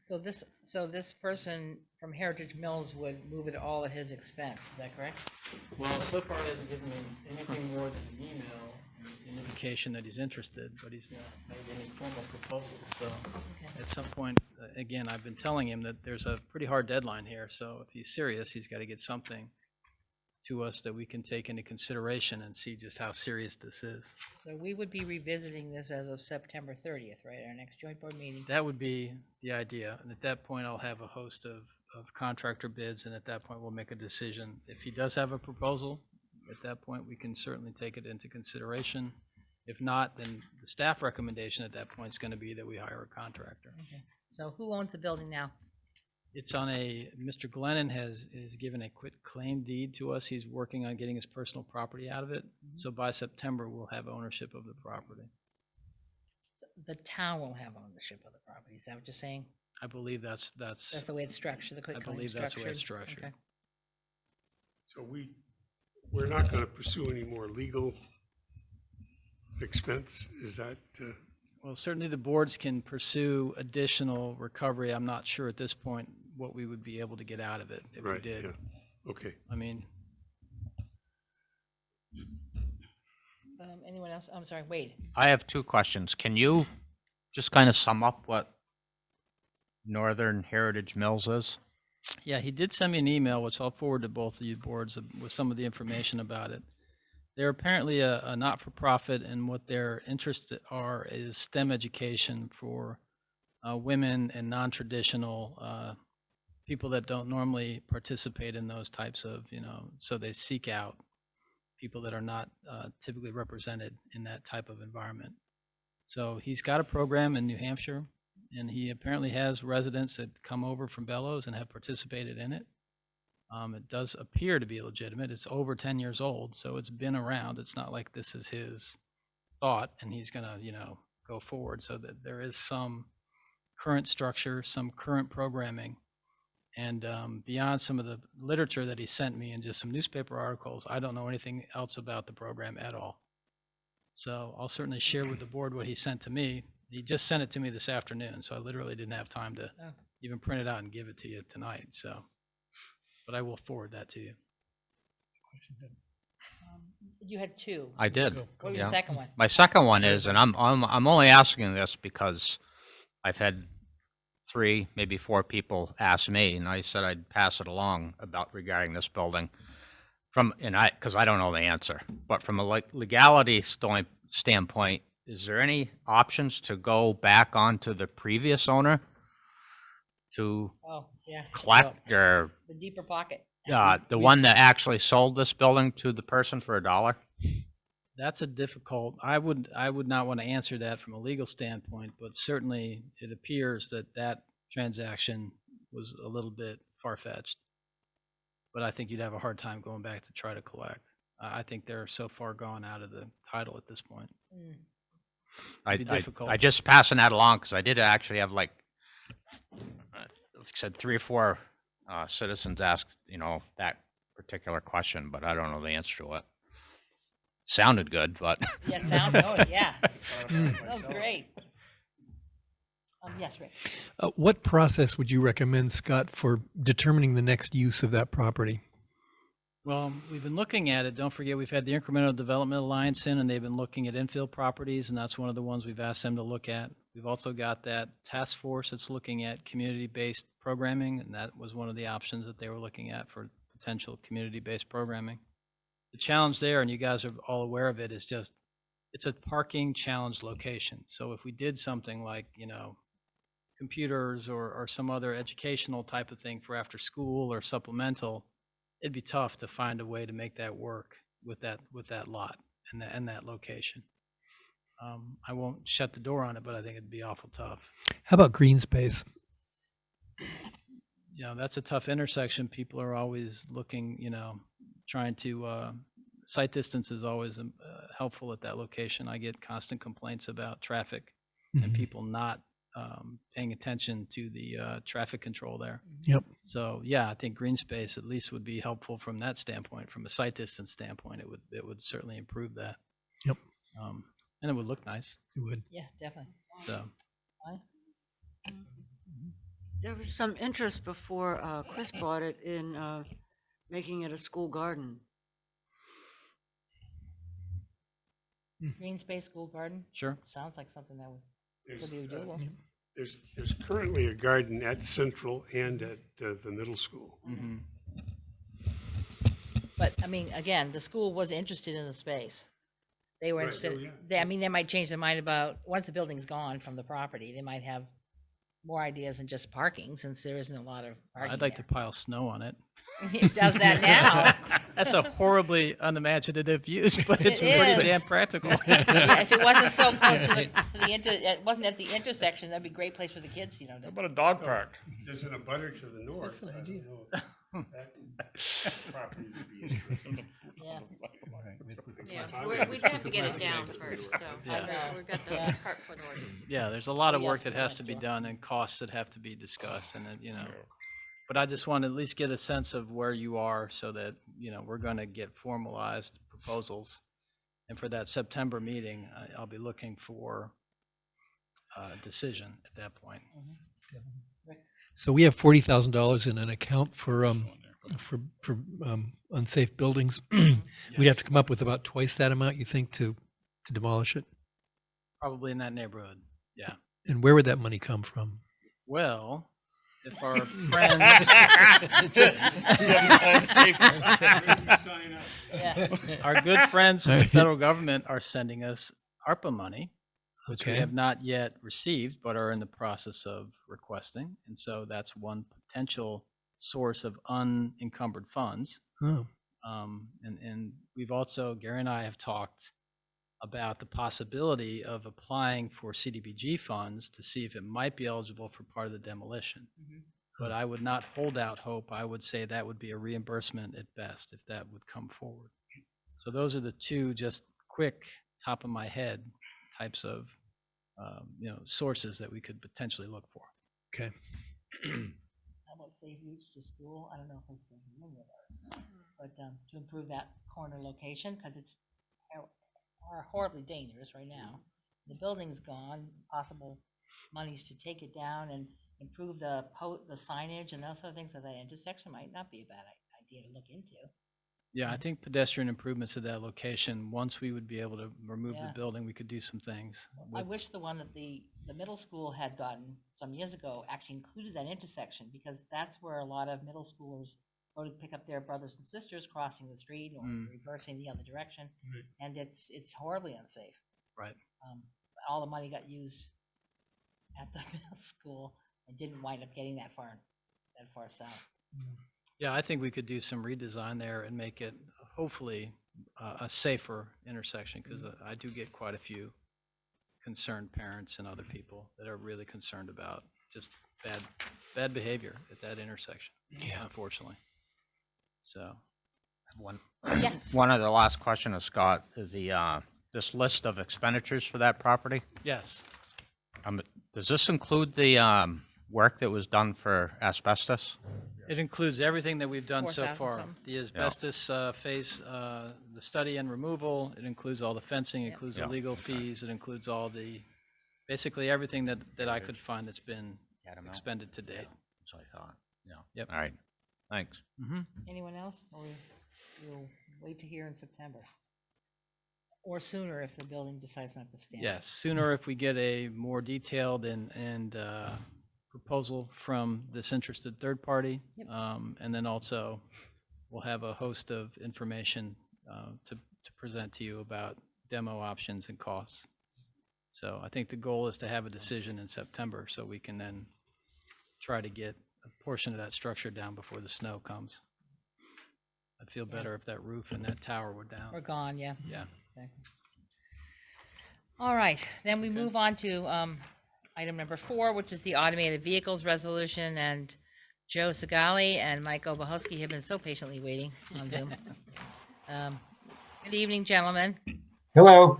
So this person from Heritage Mills would move it all at his expense, is that correct?
Well, so far he hasn't given me anything more than an email, an indication that he's interested, but he's not made any formal proposals. So at some point, again, I've been telling him that there's a pretty hard deadline here. So if he's serious, he's got to get something to us that we can take into consideration and see just how serious this is.
So we would be revisiting this as of September 30th, right, our next joint board meeting?
That would be the idea. And at that point, I'll have a host of contractor bids. And at that point, we'll make a decision. If he does have a proposal, at that point, we can certainly take it into consideration. If not, then the staff recommendation at that point is going to be that we hire a contractor.
Okay. So who owns the building now?
It's on Mr. Glennon has given a quit claim deed to us. He's working on getting his personal property out of it. So by September, we'll have ownership of the property.
The town will have ownership of the property, is that what you're saying?
I believe that's
That's the way it's structured, the quit
I
claim
believe that's the way it's
structured?
structured.
Okay.
So we're not going to pursue any more legal expense, is that?
Well, certainly the boards can pursue additional recovery. I'm not sure at this point what we would be able to get out of it if we
Right,
did.
yeah. Okay.
I mean,
Anyone else? I'm sorry, Wade.
I have 2 questions. Can you just kind of sum up what Northern Heritage Mills is?
yeah, he did send me an email, which I'll forward to both of you boards with some of the information about it. They're apparently a not-for-profit, and what their interests are is STEM education for women and non-traditional people that don't normally participate in those types of, so they seek out people that are not typically represented in that type of environment. So he's got a program in New Hampshire, and he apparently has residents that come over from Bellows and have participated in it. It does appear to be legitimate. It's over 10 years old, so it's been around. It's not like this is his thought and he's going to, go forward. So that there is some current structure, some current programming. And beyond some of the literature that he sent me and just some newspaper articles, I don't know anything else about the program at all. So I'll certainly share with the board what he sent to me. He just sent it to me this afternoon, so I literally didn't have time to even print it out and give it to you tonight. So, but I will forward that to you.
You had two.
I did.
What was the second one?
My second one is, and I'm only asking this because I've had 3, maybe 4 people ask me, and I said I'd pass it along regarding this building. Because I don't know the answer, but from a legality standpoint, is there any options to go back onto the previous owner to
Oh, yeah.
collect or
The deeper pocket.
the one that actually sold this building to the person for $1?
That's a difficult. I would not want to answer that from a legal standpoint, but certainly it appears that transaction was a little bit far-fetched. But I think you'd have a hard time going back to try to collect. I think they're so far gone out of the title at this point.
I
difficult.
just passing that along because I did actually have like I said 3 or 4 citizens ask that particular question, but I don't know the answer to it. Sounded good, but
Yeah, it sounds good. Yeah. Sounds great. Yes, Rick.
What process would you recommend, Scott, for determining the next use of that property?
Well, we've been looking at it. Don't forget, we've had the Incremental Development Alliance in, and they've been looking at infill properties, and that's one of the ones we've asked them to look at. We've also got that task force that's looking at community-based programming, and that was one of the options that they were looking at for potential community-based programming. The challenge there, and you guys are all aware of it, is just it's a parking challenged location. So if we did something like, computers or some other educational type of thing for after school or supplemental, it'd be tough to find a way to make that work with that lot and that location. I won't shut the door on it, but I think it'd be awful tough.
How about green space?
That's a tough intersection. People are always looking, trying to, sight distance is always helpful at that location. I get constant complaints about traffic and people not paying attention to the traffic control there.
Yep.
So yeah, I think green space at least would be helpful from that standpoint. From a sight distance standpoint, it would certainly improve that.
Yep.
And it would look nice.
It would.
Yeah, definitely.
So
There was some interest before Chris bought it in making it a school garden.
Green space school garden.
sure.
Sounds like something that
There's,
could be doable.
there's currently a garden at Central and at the middle school.
Mm-hmm.
But I mean, again, the school was interested in the space. They were
Right,
interested.
oh, yeah.
They might change their mind about once the building's gone from the property. They might have more ideas than just parking, since there isn't a lot of parking.
I'd like to pile snow on it.
It does that now.
That's a horribly unimaginative use, but it's
It
pretty
is.
damn practical.
Yeah, if it wasn't so close to it wasn't at the intersection, that'd be a great place for the kids,
How about a dog park?
There's an abutter to the north.
That's an
I don't
idea.
know if that property would be interesting.
Yeah.
Yeah, we'd have to get it down first, so
Yeah.
we've got the cart before the horse.
Yeah, there's a lot of
Yes,
work that has to
that's
be
true.
done and costs that have to be discussed and then, but I just want to at least get a sense of where you are so that, we're going to get formalized proposals. And for that September meeting, I'll be looking for a decision at that point.
So we have $40,000 in an account for unsafe buildings. We'd have to come up with about twice that amount, you think, to demolish it?
Probably in that neighborhood, yeah.
And where would that money come from?
Well, if our friends, our good friends in the federal government are sending us ARPA money, which we
Okay.
have not yet received, but are in the process of requesting. And so that's one potential source of unencumbered funds.
Oh,
And we've also, Gary and I have talked about the possibility of applying for CDBG funds to see if it might be eligible for part of the demolition. But I would not hold out hope. I would say that would be a reimbursement at best if that would come forward. So those are the two just quick, top of my head types of sources that we could potentially look for.
okay.
How about Safe Routes to School? I don't know if I'm still in with those, but to improve that corner location, because it's horribly dangerous right now. The building's gone, possible monies to take it down and improve the signage and those other things at that intersection might not be a bad idea to look into.
Yeah, I think pedestrian improvements at that location, once we would be able to remove the
Yeah.
building, we could do some things.
I wish the one that the middle school had gotten some years ago actually included that intersection, because that's where a lot of middle schoolers go to pick up their brothers and sisters crossing the street or reversing the other direction, and it's horribly unsafe.
Right.
All the money got used at the middle school and didn't wind up getting that far south.
Yeah, I think we could do some redesign there and make it hopefully a safer intersection, because I do get quite a few concerned parents and other people that are really concerned about just bad behavior at that intersection, unfortunately. So,
Yes.
One of the last question of Scott is this list of expenditures for that property.
yes,
Does this include the work that was done for asbestos?
it includes everything that we've done so
4,000
far.
something.
The asbestos phase, the study and removal, it includes all the fencing, it includes the
Yep.
legal fees, it includes all basically everything that I could find that's been expended to date.
So I thought, yeah.
Yep.
All right, thanks.
Anyone else, or we'll wait to hear in September? Or sooner if the building decides not to stand?
Yes, sooner if we get a more detailed and proposal from this interested third party.
Yep.
And then also, we'll have a host of information to present to you about demo options and costs. So I think the goal is to have a decision in September, so we can then try to get a portion of that structure down before the snow comes. I'd feel better if that roof and that tower were down.
We're gone, yeah.
Yeah.
Okay. All right, then we move on to item number 4, which is the automated vehicles resolution, and Joe Segali and Mike Obahoski have been so patiently waiting on Zoom. Good evening, gentlemen.
Hello.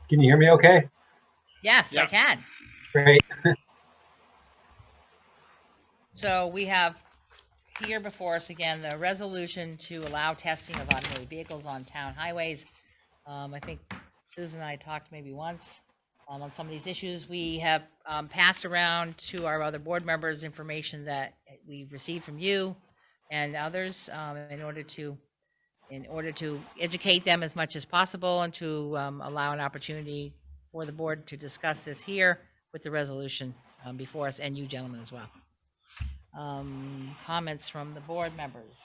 Can you hear me okay?
Yes, I can.
Great.
So we have here before us again, the resolution to allow testing of automated vehicles on town highways. I think Susan and I talked maybe once on some of these issues. We have passed around to our other board members information that we received from you and others in order to educate them as much as possible and to allow an opportunity for the board to discuss this here with the resolution before us, and you gentlemen as well. Comments from the board members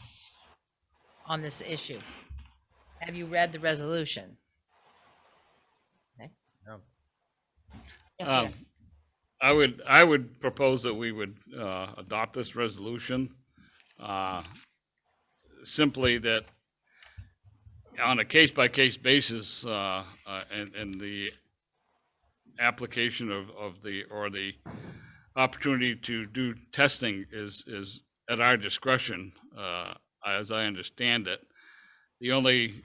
on this issue? Have you read the resolution? Okay. Yes,
Um,
Peter.
I would propose that we would adopt this resolution. Simply that on a case-by-case basis, and the application of the opportunity to do testing is at our discretion, as I understand it. The only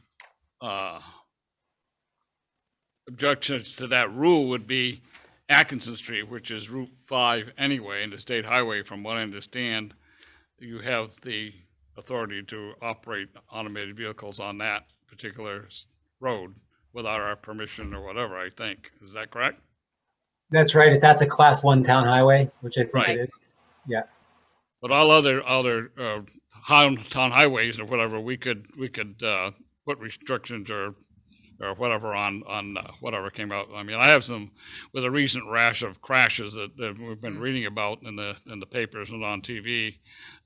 objections to that rule would be Atkinson Street, which is Route 5 anyway, and the state highway. From what I understand, you have the authority to operate automated vehicles on that particular road without our permission or whatever, I think. Is that correct?
That's right. That's a class 1 town highway, which I think
Right.
it is. Yeah.
But all other town highways or whatever, we could put restrictions or or whatever on whatever came out. I mean, I have some with a recent rash of crashes that we've been reading about in the papers and on TV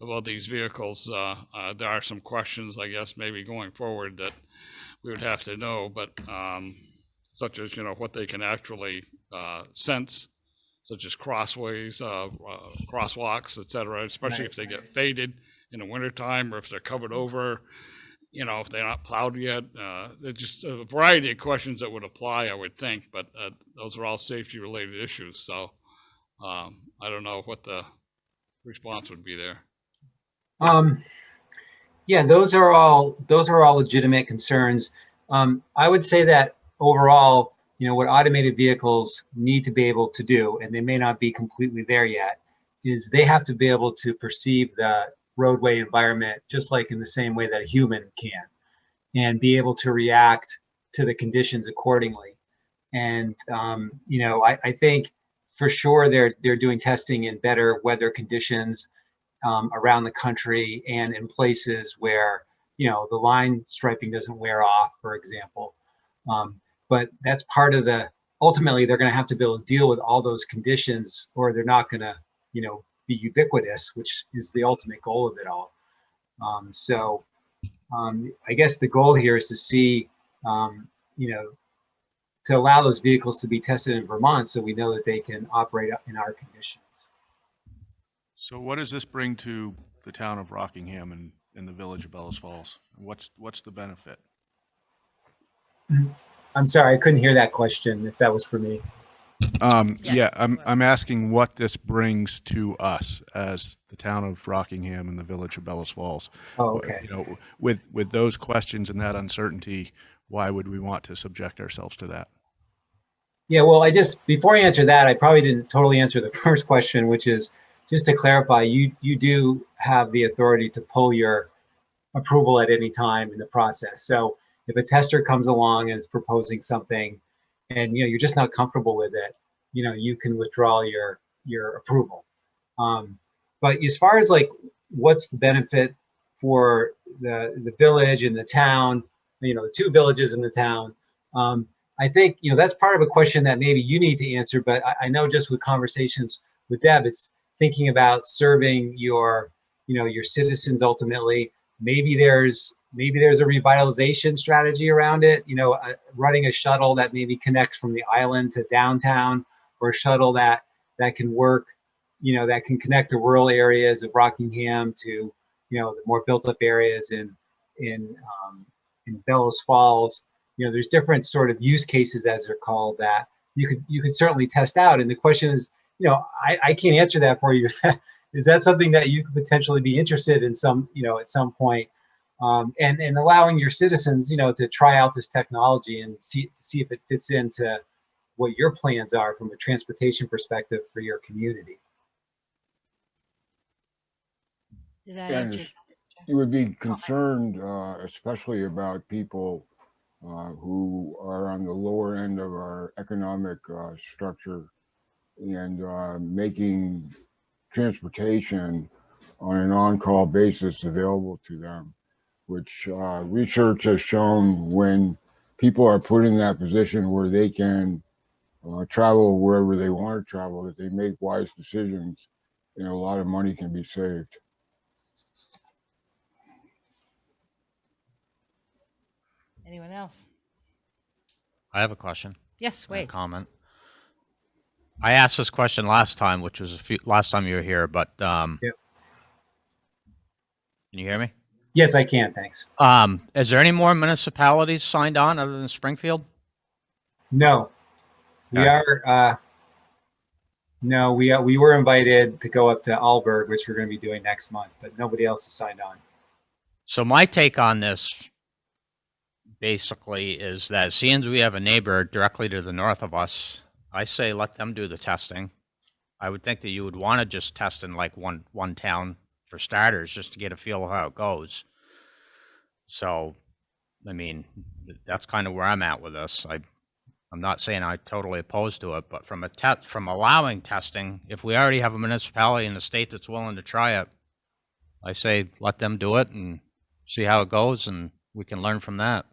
about these vehicles. There are some questions, I guess, maybe going forward that we would have to know, but such as what they can actually sense, such as crossways, crosswalks, etc. Especially if they get faded in the wintertime, or if they're covered over. If they're not plowed yet, there's just a variety of questions that would apply, I would think, but those are all safety related issues. So I don't know what the response would be there.
Yeah, those are all legitimate concerns. I would say that overall, what automated vehicles need to be able to do, and they may not be completely there yet, is they have to be able to perceive the roadway environment just like in the same way that a human can, and be able to react to the conditions accordingly. And I think for sure they're doing testing in better weather conditions around the country and in places where the line striping doesn't wear off, for example. But that's part of ultimately they're going to have to be able to deal with all those conditions, or they're not going to be ubiquitous, which is the ultimate goal of it all. I guess the goal here is to see to allow those vehicles to be tested in Vermont, so we know that they can operate in our conditions.
So what does this bring to the town of Rockingham and the village of Bellows Falls? What's the benefit?
I'm sorry, I couldn't hear that question, if that was for me.
Yeah, I'm asking what this brings to us as the town of Rockingham and the village of Bellows Falls.
Oh, okay.
With those questions and that uncertainty, why would we want to subject ourselves to that?
Yeah, well, before I answer that, I probably didn't totally answer the first question, which is just to clarify, you do have the authority to pull your approval at any time in the process. So if a tester comes along and is proposing something and you're just not comfortable with it, you can withdraw your approval. But as far as like what's the benefit for the village and the town, the two villages in the town, I think that's part of a question that maybe you need to answer. But I know just with conversations with Deb, it's thinking about serving your citizens ultimately. Maybe there's a revitalization strategy around it, running a shuttle that maybe connects from the island to downtown, or a shuttle that can work, that can connect the rural areas of Rockingham to, the more built up areas in Bellows Falls. There's different sort of use cases, as they're called, that you could certainly test out. And the question is, I can't answer that for you. Is that something that you could potentially be interested in at some point? And allowing your citizens, to try out this technology and see if it fits into what your plans are from a transportation perspective for your community.
Does that
And
answer?
you would be concerned, especially about people who are on the lower end of our economic structure, and making transportation on an on-call basis available to them, which research has shown when people are put in that position where they can travel wherever they want to travel, that they make wise decisions and a lot of money can be saved.
Anyone else?
I have a question.
Yes,
A
wait.
comment. I asked this question last time, which was last time you were here, but
Yep.
Can you hear me?
Yes, I can. Thanks.
Is there any more municipalities signed on other than Springfield?
No, we
Okay.
are. No, we were invited to go up to Alberg, which we're going to be doing next month, but nobody else has signed on.
So my take on this basically is that seeing as we have a neighbor directly to the north of us, I say let them do the testing. I would think that you would want to just test in like one town for starters, just to get a feel of how it goes. So, I mean, that's kind of where I'm at with this. I'm not saying I'm totally opposed to it, but from allowing testing, if we already have a municipality in the state that's willing to try it, I say let them do it and see how it goes, and we can learn from that.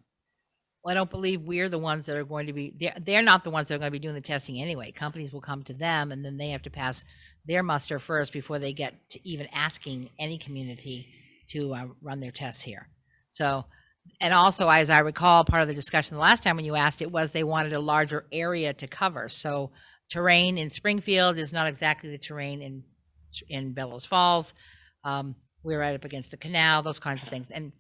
Well, I don't believe we're the ones that are going to be, they're not the ones that are going to be doing the testing anyway. Companies will come to them and then they have to pass their muster first before they get to even asking any community to run their tests here. So, and also, as I recall, part of the discussion the last time when you asked it was they wanted a larger area to cover. So terrain in Springfield is not exactly the terrain in Bellows Falls. We're right up against the canal, those kinds of things. And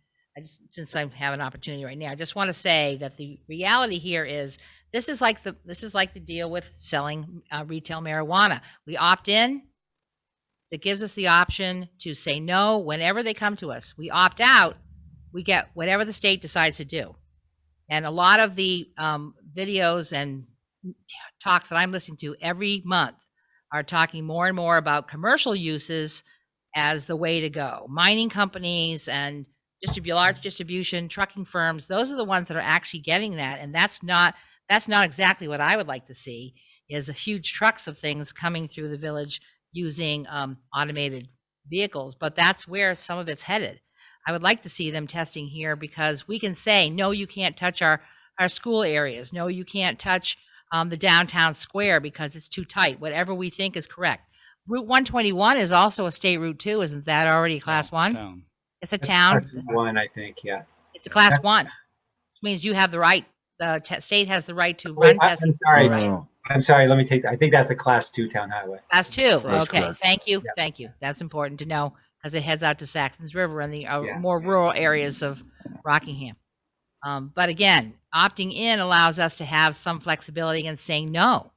since I have an opportunity right now, I just want to say that the reality here is this is like the deal with selling retail marijuana. We opt in. That gives us the option to say no whenever they come to us. We opt out. We get whatever the state decides to do. And a lot of the videos and talks that I'm listening to every month are talking more and more about commercial uses as the way to go. Mining companies and large distribution, trucking firms, those are the ones that are actually getting that. And that's not exactly what I would like to see, is a huge trucks of things coming through the village using automated vehicles. But that's where some of it's headed. I would like to see them testing here because we can say, no, you can't touch our school areas. No, you can't touch the downtown square because it's too tight, whatever we think is correct. Route 121 is also a state route too. Isn't that already class one?
Town.
It's a town.
That's one, I think, yeah.
It's a class one, which means you have the right, the state has the right to
Wait,
run testing.
I'm sorry.
Oh,
I'm sorry, let me take that. I think that's a class 2 town highway.
Class two,
That's
okay,
correct.
thank you,
Yeah.
thank you. That's important to know because it heads out to Saxons River and the
Yeah.
more rural areas of Rockingham. But again, opting in allows us to have some flexibility and saying no.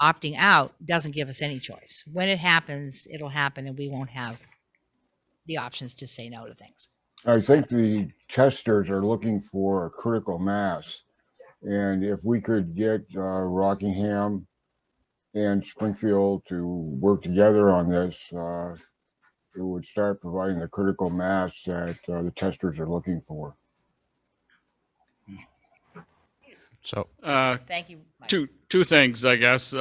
Opting out doesn't give us any choice. When it happens, it'll happen and we won't have the options to say no to things.
I think the testers are looking for a critical mass. And if we could get Rockingham and Springfield to work together on this, it would start providing the critical mass that the testers are looking for.
So,
Thank you, Mike.
Two things, I guess.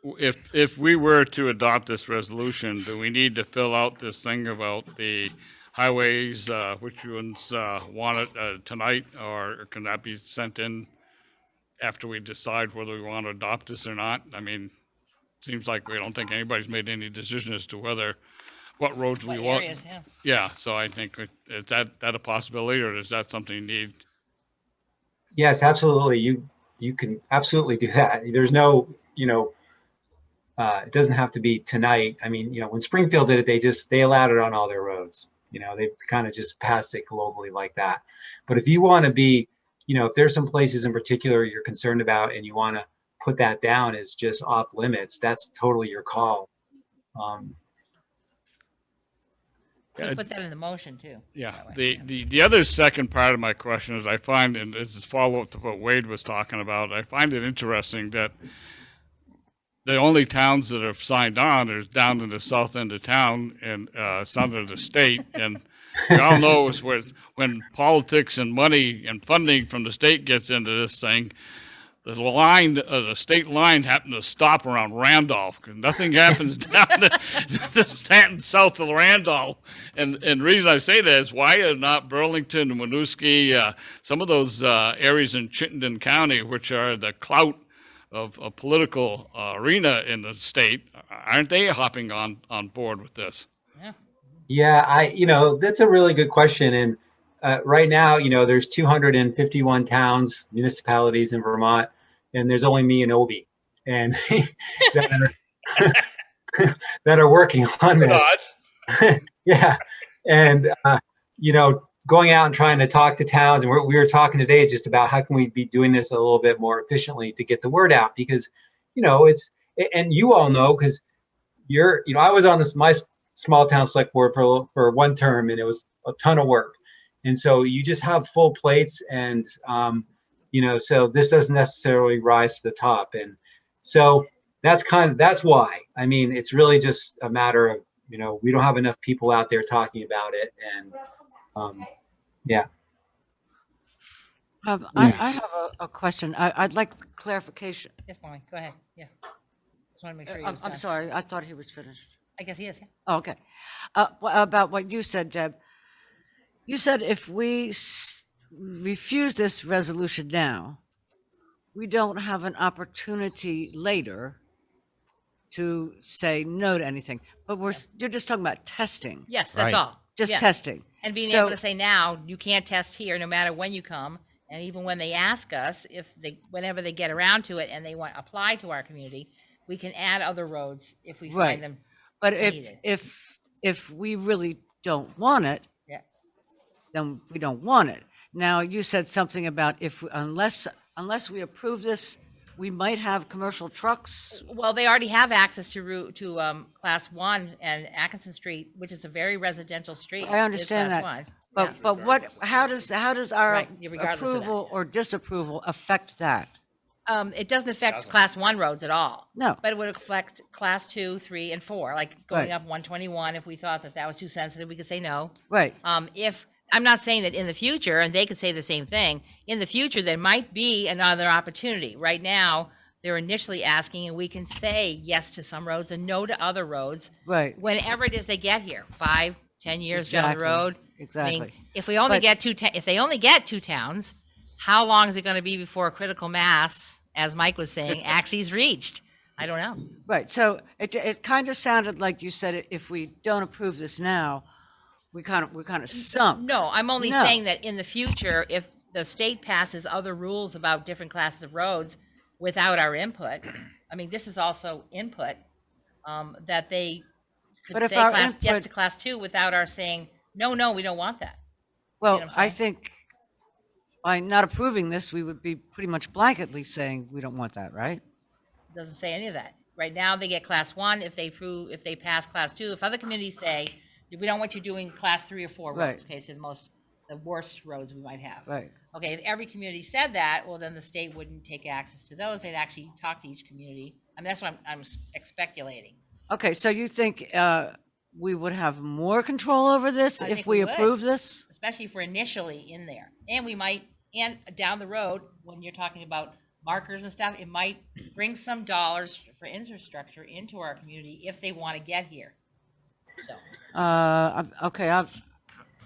If we were to adopt this resolution, do we need to fill out this thing about the highways, which ones want it tonight, or can that be sent in after we decide whether we want to adopt this or not? I mean, seems like we don't think anybody's made any decision as to what roads we
What
want.
areas, yeah.
Yeah, so I think, is that a possibility, or is that something you need?
Yes, absolutely. You can absolutely do that. There's no, it doesn't have to be tonight. I mean, when Springfield did it, they allowed it on all their roads. They kind of just passed it globally like that. But if you want to be, if there's some places in particular you're concerned about and you want to put that down as just off limits, that's totally your call.
We put that in the motion too.
Yeah,
that way.
the other second part of my question is I find, and this is follow-up to what Wade was talking about, I find it interesting that the only towns that have signed on are down in the south end of town and south of the state, and we all know is when politics and money and funding from the state gets into this thing, the state line happened to stop around Randolph because nothing happens down the south of Randolph. And the reason I say that is why are not Burlington, Winooski, some of those areas in Chittenden County, which are the clout of a political arena in the state, aren't they hopping on board with this?
Yeah, that's a really good question. And right now, there's 251 towns, municipalities in Vermont, and there's only me and Obi, and that are working on this. Yeah, and going out and trying to talk to towns, and we were talking today just about how can we be doing this a little bit more efficiently to get the word out, because and you all know, because I was on my small town select board for one term, and it was a ton of work. And so you just have full plates, and so this doesn't necessarily rise to the top. And so that's why. I mean, it's really just a matter of, we don't have enough people out there talking about it. And yeah.
I have a question. I'd like clarification.
Yes, Molly, go ahead. Yeah. Just want to make sure
I'm sorry. I thought he was finished.
I guess he is, yeah.
Oh, okay. About what you said, Deb. You said if we refuse this resolution now, we don't have an opportunity later to say no to anything. But you're just talking about testing,
Yes, that's
Right.
all.
just
Yeah.
testing.
And being
So-
able to say now, you can't test here no matter when you come. And even when they ask us, whenever they get around to it and they want to apply to our community, we can add other roads if we
Right.
find them
But
needed.
if we really don't want it,
Yeah.
then we don't want it. Now, you said something about unless we approve this, we might have commercial trucks.
Well, they already have access to Class 1 and Atkinson Street, which is a very residential street.
I understand
It's
that.
Class 1.
But how does our
Right, regardless of that.
approval or disapproval affect that?
It doesn't affect Class 1 roads at all.
No.
But it would affect Class 2, 3, and 4, like going
Right.
up 121. If we thought that was too sensitive, we could say no.
Right.
If I'm not saying that in the future, and they could say the same thing, in the future, there might be another opportunity. Right now, they're initially asking, and we can say yes to some roads and no to other roads.
Right.
Whenever it is they get here, 5, 10 years down the
Exactly.
road.
Exactly.
I mean, if we only
But-
get if they only get 2 towns, how long is it going to be before critical mass, as Mike was saying, actually is reached? I don't know.
Right. So it kind of sounded like you said if we don't approve this now, we kind of sunk.
No, I'm only
No.
saying that in the future, if the state passes other rules about different classes of roads without our input, I mean, this is also input, that they
But
could
if
say
our
yes
input-
to Class 2 without our saying, no, we don't want that.
Well,
what I'm
I
saying?
think by not approving this, we would be pretty much blanketly saying we don't want that, right?
Doesn't say any of that. Right now, they get Class 1 if they pass Class 2. If other communities say, we don't want you doing Class 3 or 4
Right.
roads, okay, so the worst roads we might have.
Right.
Okay, if every community said that, well, then the state wouldn't take access to those. They'd actually talk to each community. I mean, that's what I'm speculating.
Okay, so you think we would have more control over this
I
if
think
we
we would.
approve this?
Especially if we're initially in there. And we might, and down the road, when you're talking about markers and stuff, it might bring some dollars for infrastructure into our community if they want to get here. So,
Okay,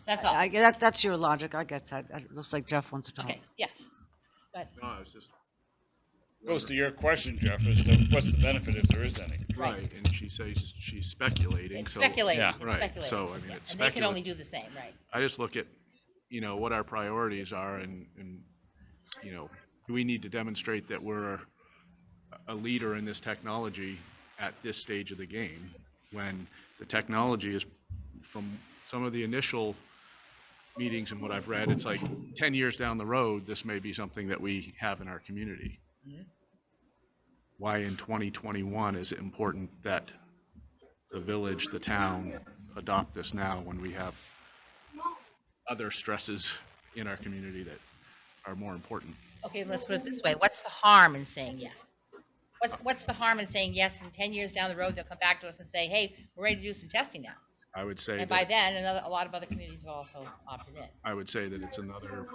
that's all.
that's your logic. I get that. It looks like Jeff wants to talk.
Okay, yes. But,
No, it's just,
Goes to your question, Jeff, is what's the benefit if there is any?
right, and she says she's speculating,
it's
so.
speculating,
Yeah.
it's
Right,
speculating.
so, I mean,
Yeah,
it's
and they can only
speculative.
do the same, right?
I just look at, what our priorities are and, do we need to demonstrate that we're a leader in this technology at this stage of the game when the technology is, from some of the initial meetings and what I've read, it's like 10 years down the road, this may be something that we have in our community. Why in 2021 is it important that the village, the town adopt this now when we have other stresses in our community that are more important?
Okay, let's put it this way. What's the harm in saying yes? What's the harm in saying yes, and 10 years down the road, they'll come back to us and say, hey, we're ready to do some testing now.
I would say
And by
that,
then, a lot of other communities have also opted in.
I would say that it's another,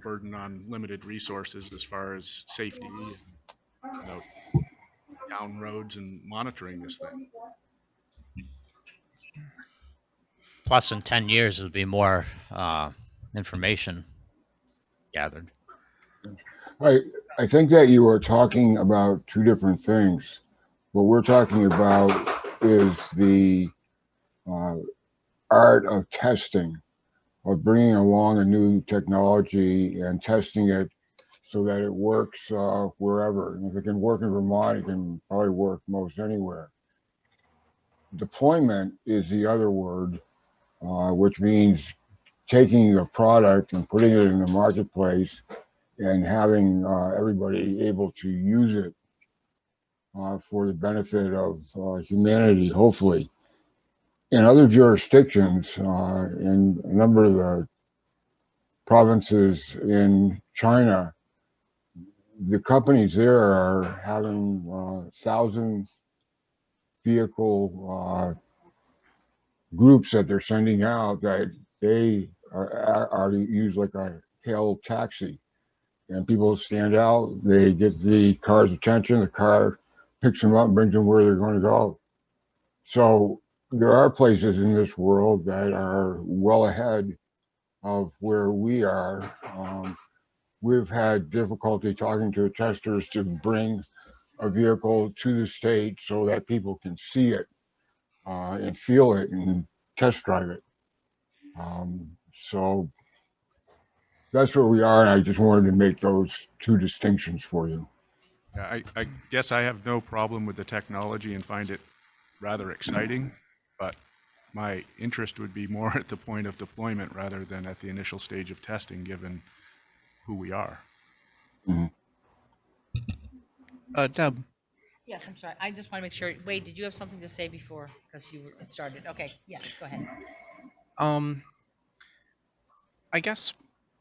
burden on limited resources as far as safety, and, down roads and monitoring this thing.
Plus, in 10 years, there'll be more information gathered.
I think that you are talking about two different things. What we're talking about is the art of testing, of bringing along a new technology and testing it so that it works wherever. And if it can work in Vermont, it can probably work most anywhere. Deployment is the other word, which means taking the product and putting it in the marketplace and having everybody able to use it for the benefit of humanity, hopefully. In other jurisdictions, in a number of the provinces in China, the companies there are having 1,000 vehicle groups that they're sending out that they are used like a hail taxi. And people stand out, they get the car's attention, the car picks them up and brings them where they're going to go. So there are places in this world that are well ahead of where we are. We've had difficulty talking to testers to bring a vehicle to the state so that people can see it and feel it and test drive it. So that's where we are, and I just wanted to make those two distinctions for you.
Yeah, I guess I have no problem with the technology and find it rather exciting, but my interest would be more at the point of deployment rather than at the initial stage of testing, given who we are.
Deb,
Yes, I'm sorry. I just want to make sure. Wade, did you have something to say before? Because it started. Okay, yes, go ahead.
I guess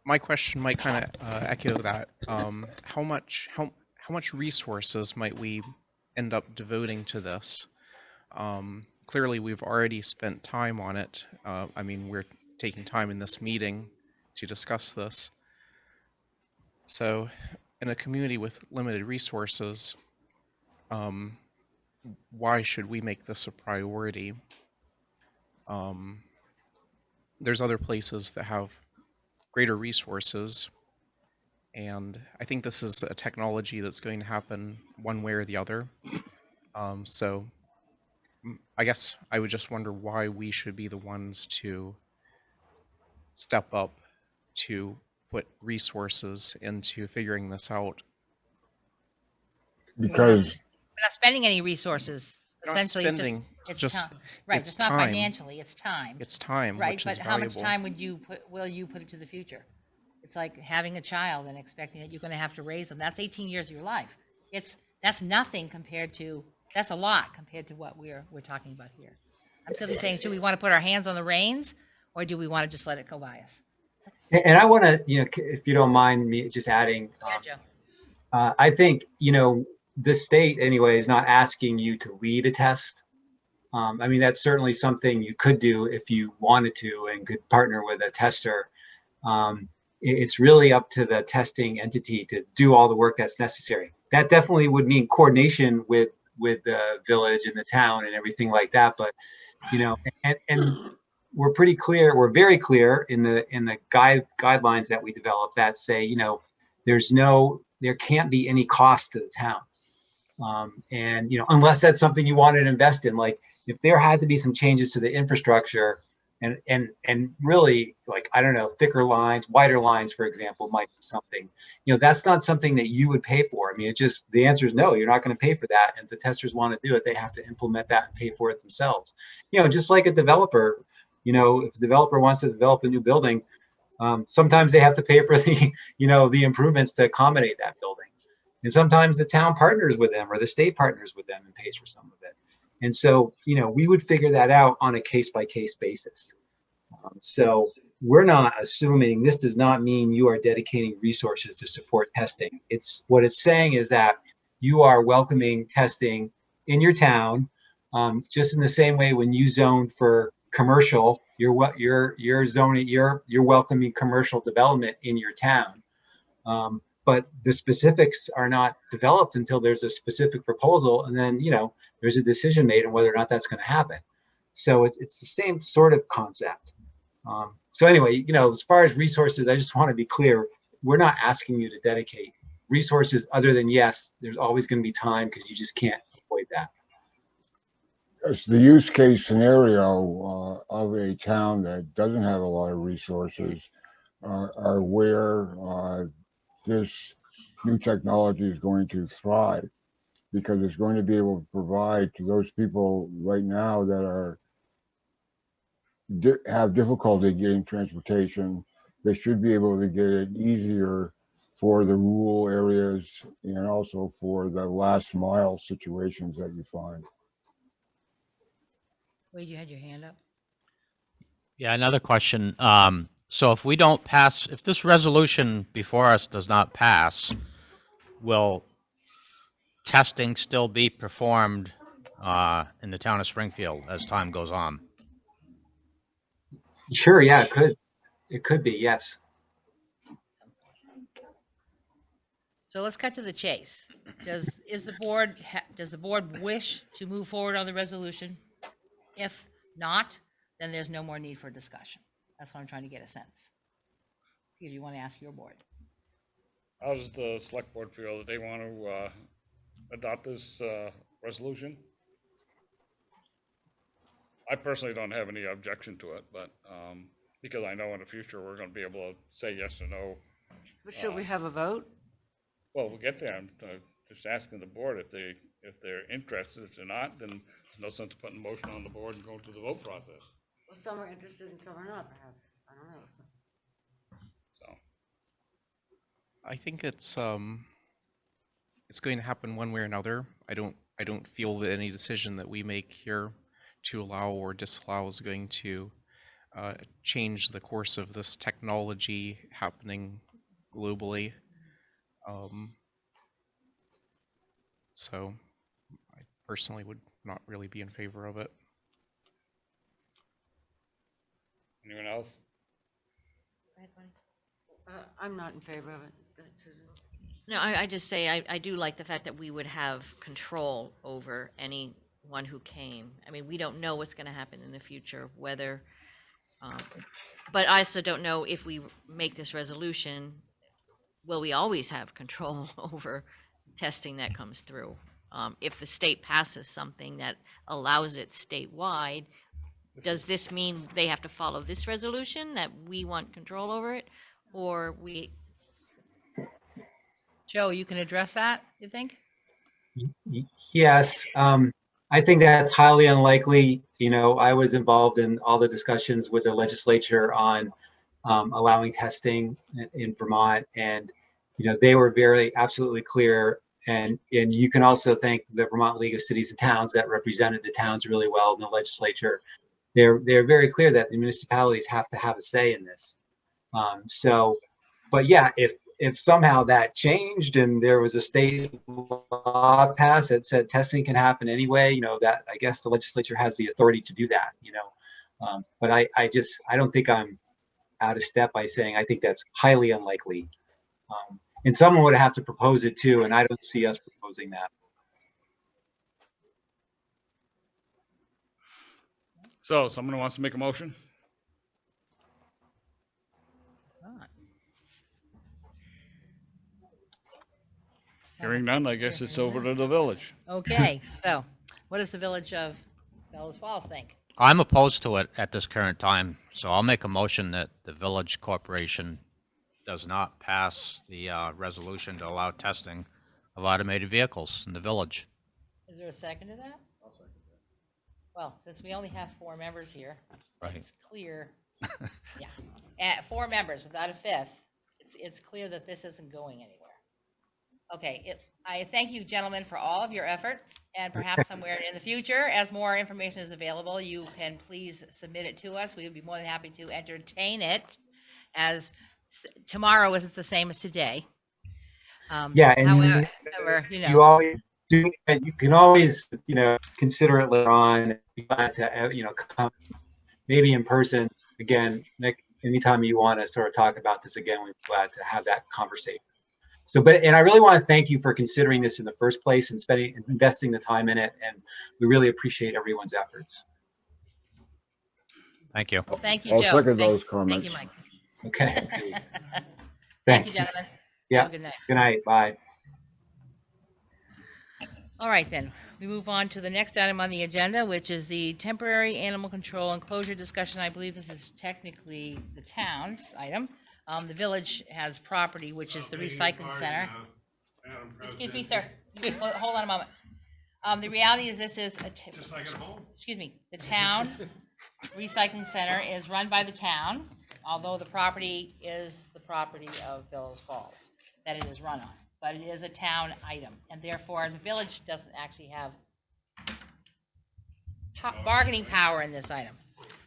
my question might kind of echo that. How much resources might we end up devoting to this? Clearly, we've already spent time on it. I mean, we're taking time in this meeting to discuss this. So, in a community with limited resources, why should we make this a priority? There's other places that have greater resources, and I think this is a technology that's going to happen one way or the other. So I guess I would just wonder why we should be the ones to step up to put resources into figuring this out.
Because
We're not spending any resources.
Not
Essentially,
spending,
it's
just
time. Right,
it's
it's not
time.
financially, it's time.
It's time,
Right,
which
but
is
how much
valuable.
time will you put into the future? It's like having a child and expecting that you're going to have to raise them. That's 18 years of your life. That's nothing compared to, that's a lot compared to what we're talking about here. I'm simply saying, do we want to put our hands on the reins, or do we want to just let it go by us?
And I want to, if you don't mind me just adding,
Yeah, Joe.
I think, the state anyway is not asking you to lead a test. I mean, that's certainly something you could do if you wanted to and could partner with a tester. It's really up to the testing entity to do all the work that's necessary. That definitely would mean coordination with the village and the town and everything like that. But, and we're pretty clear, we're very clear in the guidelines that we develop that say, there can't be any cost to the town. And unless that's something you wanted to invest in, like if there had to be some changes to the infrastructure and really, like, I don't know, thicker lines, wider lines, for example, might be something, that's not something that you would pay for. I mean, the answer is no, you're not going to pay for that. And if the testers want to do it, they have to implement that and pay for it themselves. Just like a developer, if a developer wants to develop a new building, sometimes they have to pay for the improvements to accommodate that building. And sometimes the town partners with them or the state partners with them and pays for some of it. And so, we would figure that out on a case-by-case basis. So we're not assuming, this does not mean you are dedicating resources to support testing. What it's saying is that you are welcoming testing in your town, just in the same way when you zone for commercial, you're welcoming commercial development in your town. But the specifics are not developed until there's a specific proposal, and then there's a decision made on whether or not that's going to happen. So it's the same sort of concept. So anyway, as far as resources, I just want to be clear: we're not asking you to dedicate resources other than, yes, there's always going to be time because you just can't avoid that.
It's the use case scenario of a town that doesn't have a lot of resources are where this new technology is going to thrive, because it's going to be able to provide to those people right now that have difficulty getting transportation. They should be able to get it easier for the rural areas and also for the last mile situations that you find.
Wade, you had your hand up.
Yeah, another question. So if this resolution before us does not pass, will testing still be performed in the town of Springfield as time goes on?
Sure, yeah, it could be, yes.
So let's cut to the chase. Does the board wish to move forward on the resolution? If not, then there's no more need for discussion. That's what I'm trying to get a sense. Peter, you want to ask your board?
How does the select board feel that they want to adopt this resolution? I personally don't have any objection to it, but because I know in the future we're going to be able to say yes or no.
But should we have a vote?
Well, we'll get there. I'm just asking the board if they're interested. If they're not, then there's no sense putting a motion on the board and going through the vote process.
Well, some are interested and some are not, perhaps. I don't know.
So
I think it's going to happen one way or another. I don't feel that any decision that we make here to allow or disallow is going to change the course of this technology happening globally. So I personally would not really be in favor of it.
anyone else?
I'm not in favor of it. Go ahead, Susan.
No, I just say I do like the fact that we would have control over anyone who came. I mean, we don't know what's going to happen in the future, whether, but I also don't know if we make this resolution, will we always have control over testing that comes through? If the state passes something that allows it statewide, does this mean they have to follow this resolution, that we want control over it? Or we,
Joe, you can address that, you think?
Yes, I think that's highly unlikely. You know, I was involved in all the discussions with the legislature on allowing testing in Vermont, and you know, they were very absolutely clear. And you can also thank the Vermont League of Cities and Towns that represented the towns really well in the legislature. They're very clear that the municipalities have to have a say in this. So, but yeah, if somehow that changed and there was a state law passed that said testing can happen anyway, you know, that I guess the legislature has the authority to do that, you know. But I don't think I'm out of step by saying I think that's highly unlikely. And someone would have to propose it too, and I don't see us proposing that.
So someone wants to make a motion? Hearing none, I guess it's over to the village.
Okay, so what does the village of Bellows Falls think?
I'm opposed to it at this current time, so I'll make a motion that the village corporation does not pass the resolution to allow testing of automated vehicles in the village.
Is there a second to that? I'll second that. Well, since we only have 4 members here,
Right.
it's clear, yeah. 4 members without a fifth, it's clear that this isn't going anywhere. Okay, I thank you, gentlemen, for all of your effort, and perhaps somewhere in the future, as more information is available, you can please submit it to us. We would be more than happy to entertain it, as tomorrow isn't the same as today.
Yeah, and
however, you know,
you always do. You can always, you know, consider it later on. Be glad to, you know, come maybe in person again. Nick, anytime you want to sort of talk about this again, we're glad to have that conversation. So, and I really want to thank you for considering this in the first place and investing the time in it, and we really appreciate everyone's efforts.
Thank you.
Thank you,
I'll
Joe.
second those comments.
Thank you, Mike.
Okay.
Thank you, gentlemen.
Yeah.
Have a good night.
Good night. Bye.
All right, then. We move on to the next item on the agenda, which is the temporary animal control enclosure discussion. I believe this is technically the town's item. The village has property, which is the recycling center. Excuse me, sir. Hold on a moment. The reality is this is
Just like at home.
excuse me, the town recycling center is run by the town, although the property is the property of Bellows Falls that it is run on. But it is a town item, and therefore the village doesn't actually have bargaining power in this item.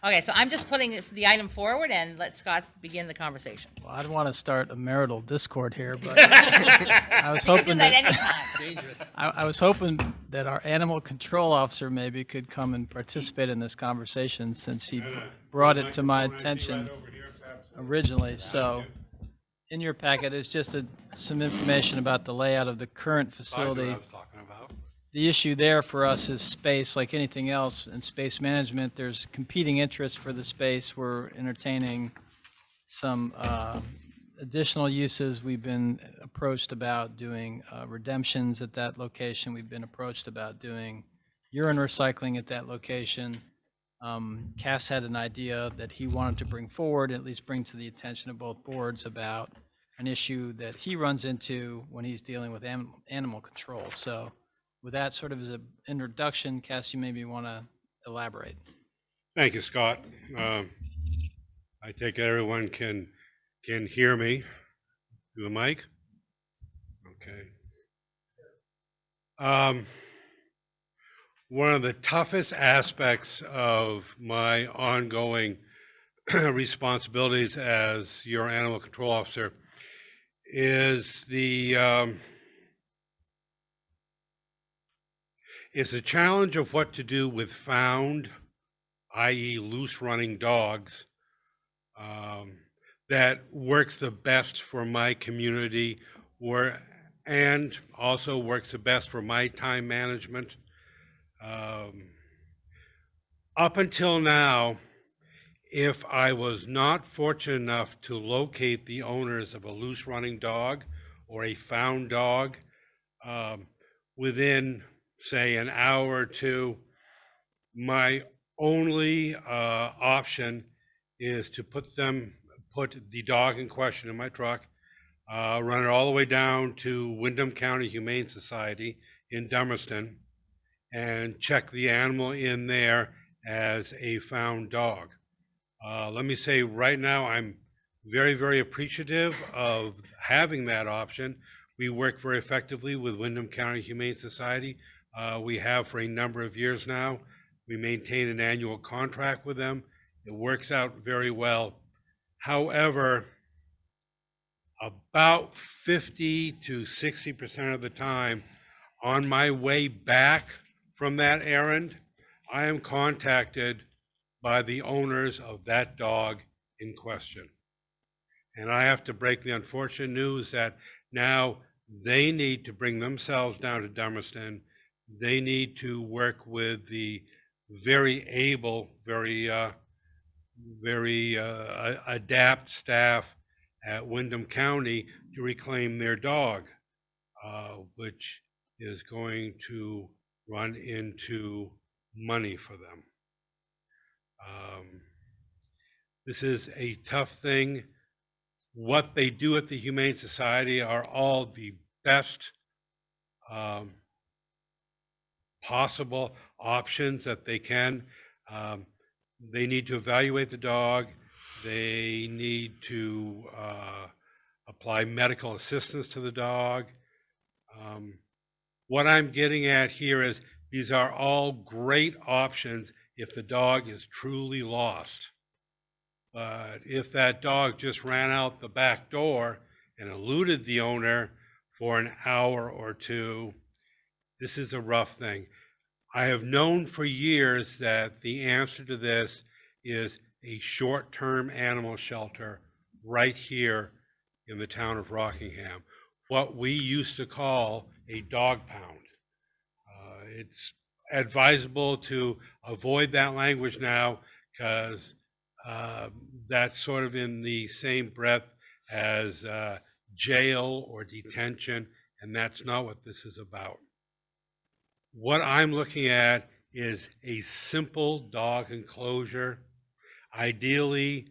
Okay, so I'm just putting the item forward and let Scott begin the conversation.
Well, I don't want to start a marital discord here, but I was
You can do
hoping
that
that
anytime.
I was hoping that our animal control officer maybe could come and participate in this conversation, since he brought it to my attention originally. So in your packet is just some information about the layout of the current facility. The issue there for us is space. Like anything else in space management, there's competing interests for the space. We're entertaining some additional uses. We've been approached about doing redemptions at that location. We've been approached about doing urine recycling at that location. Cass had an idea that he wanted to bring forward, at least bring to the attention of both boards, about an issue that he runs into when he's dealing with animal control. So with that sort of as an introduction, Cass, you maybe want to elaborate.
Thank you, Scott. I take it everyone can hear me through the mic. Okay. One of the toughest aspects of my ongoing responsibilities as your animal control officer is the challenge of what to do with found, i.e. loose running dogs, that works the best for my community and also works the best for my time management. Up until now, if I was not fortunate enough to locate the owners of a loose running dog or a found dog within, say, an hour or two, my only option is to put the dog in question in my truck, run it all the way down to Windham County Humane Society in Dummerston, and check the animal in there as a found dog. Let me say right now, I'm very, very appreciative of having that option. We work very effectively with Windham County Humane Society. We have for a number of years now. We maintain an annual contract with them. It works out very well. However, about 50 to 60% of the time on my way back from that errand, I am contacted by the owners of that dog in question. And I have to break the unfortunate news that now they need to bring themselves down to Dummerston. They need to work with the very able, very adept staff at Windham County to reclaim their dog, which is going to run into money for them. This is a tough thing. What they do at the Humane Society are all the best possible options that they can. They need to evaluate the dog. They need to apply medical assistance to the dog. What I'm getting at here is these are all great options if the dog is truly lost. But if that dog just ran out the back door and eluded the owner for an hour or two, this is a rough thing. I have known for years that the answer to this is a short-term animal shelter right here in the town of Rockingham, what we used to call a dog pound. It's advisable to avoid that language now because that's sort of in the same breath as jail or detention, and that's not what this is about. What I'm looking at is a simple dog enclosure, ideally,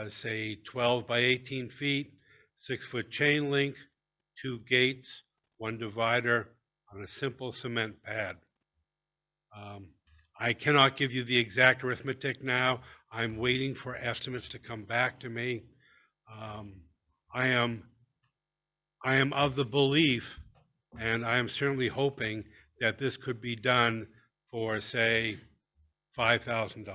say 12 by 18 feet, 6-foot chain link, 2 gates, 1 divider on a simple cement pad. I cannot give you the exact arithmetic now. I'm waiting for estimates to come back to me. I am of the belief, and I am certainly hoping that this could be done for, say, $5,000.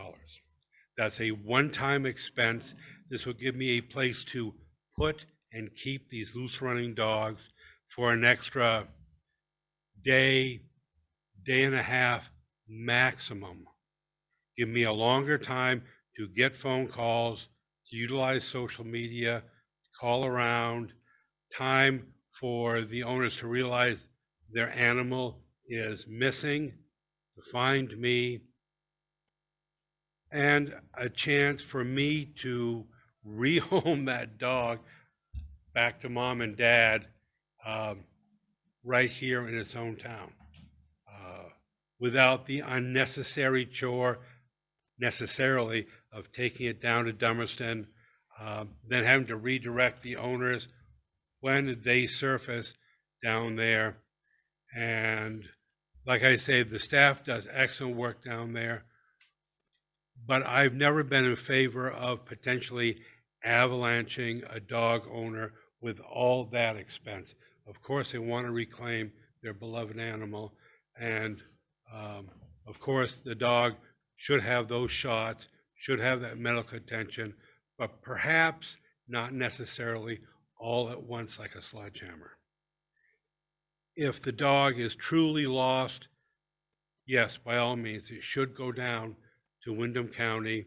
That's a one-time expense. This will give me a place to put and keep these loose running dogs for an extra day, day and a half maximum. Give me a longer time to get phone calls, to utilize social media, call around, time for the owners to realize their animal is missing, to find me, and a chance for me to rehome that dog back to mom and dad right here in its own town, without the unnecessary chore necessarily of taking it down to Dummerston, then having to redirect the owners when they surface down there. And like I say, the staff does excellent work down there, but I've never been in favor of potentially avalanching a dog owner with all that expense. Of course, they want to reclaim their beloved animal, and of course, the dog should have those shots, should have that medical attention, but perhaps not necessarily all at once like a sledgehammer. If the dog is truly lost, yes, by all means, it should go down to Windham County,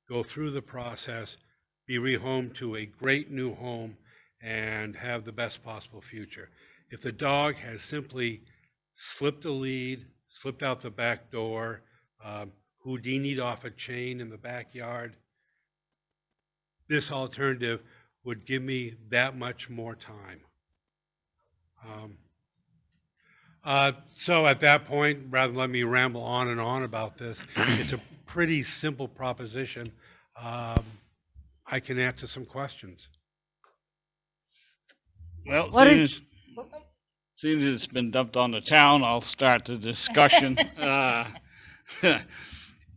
go through the process, be rehomed to a great new home, and have the best possible future. If the dog has simply slipped a lead, slipped out the back door, Houdini'd off a chain in the backyard, this alternative would give me that much more time. So at that point, rather than let me ramble on and on about this, it's a pretty simple proposition. I can answer some questions.
Well,
What
seeing as it's been dumped on the town, I'll start the discussion.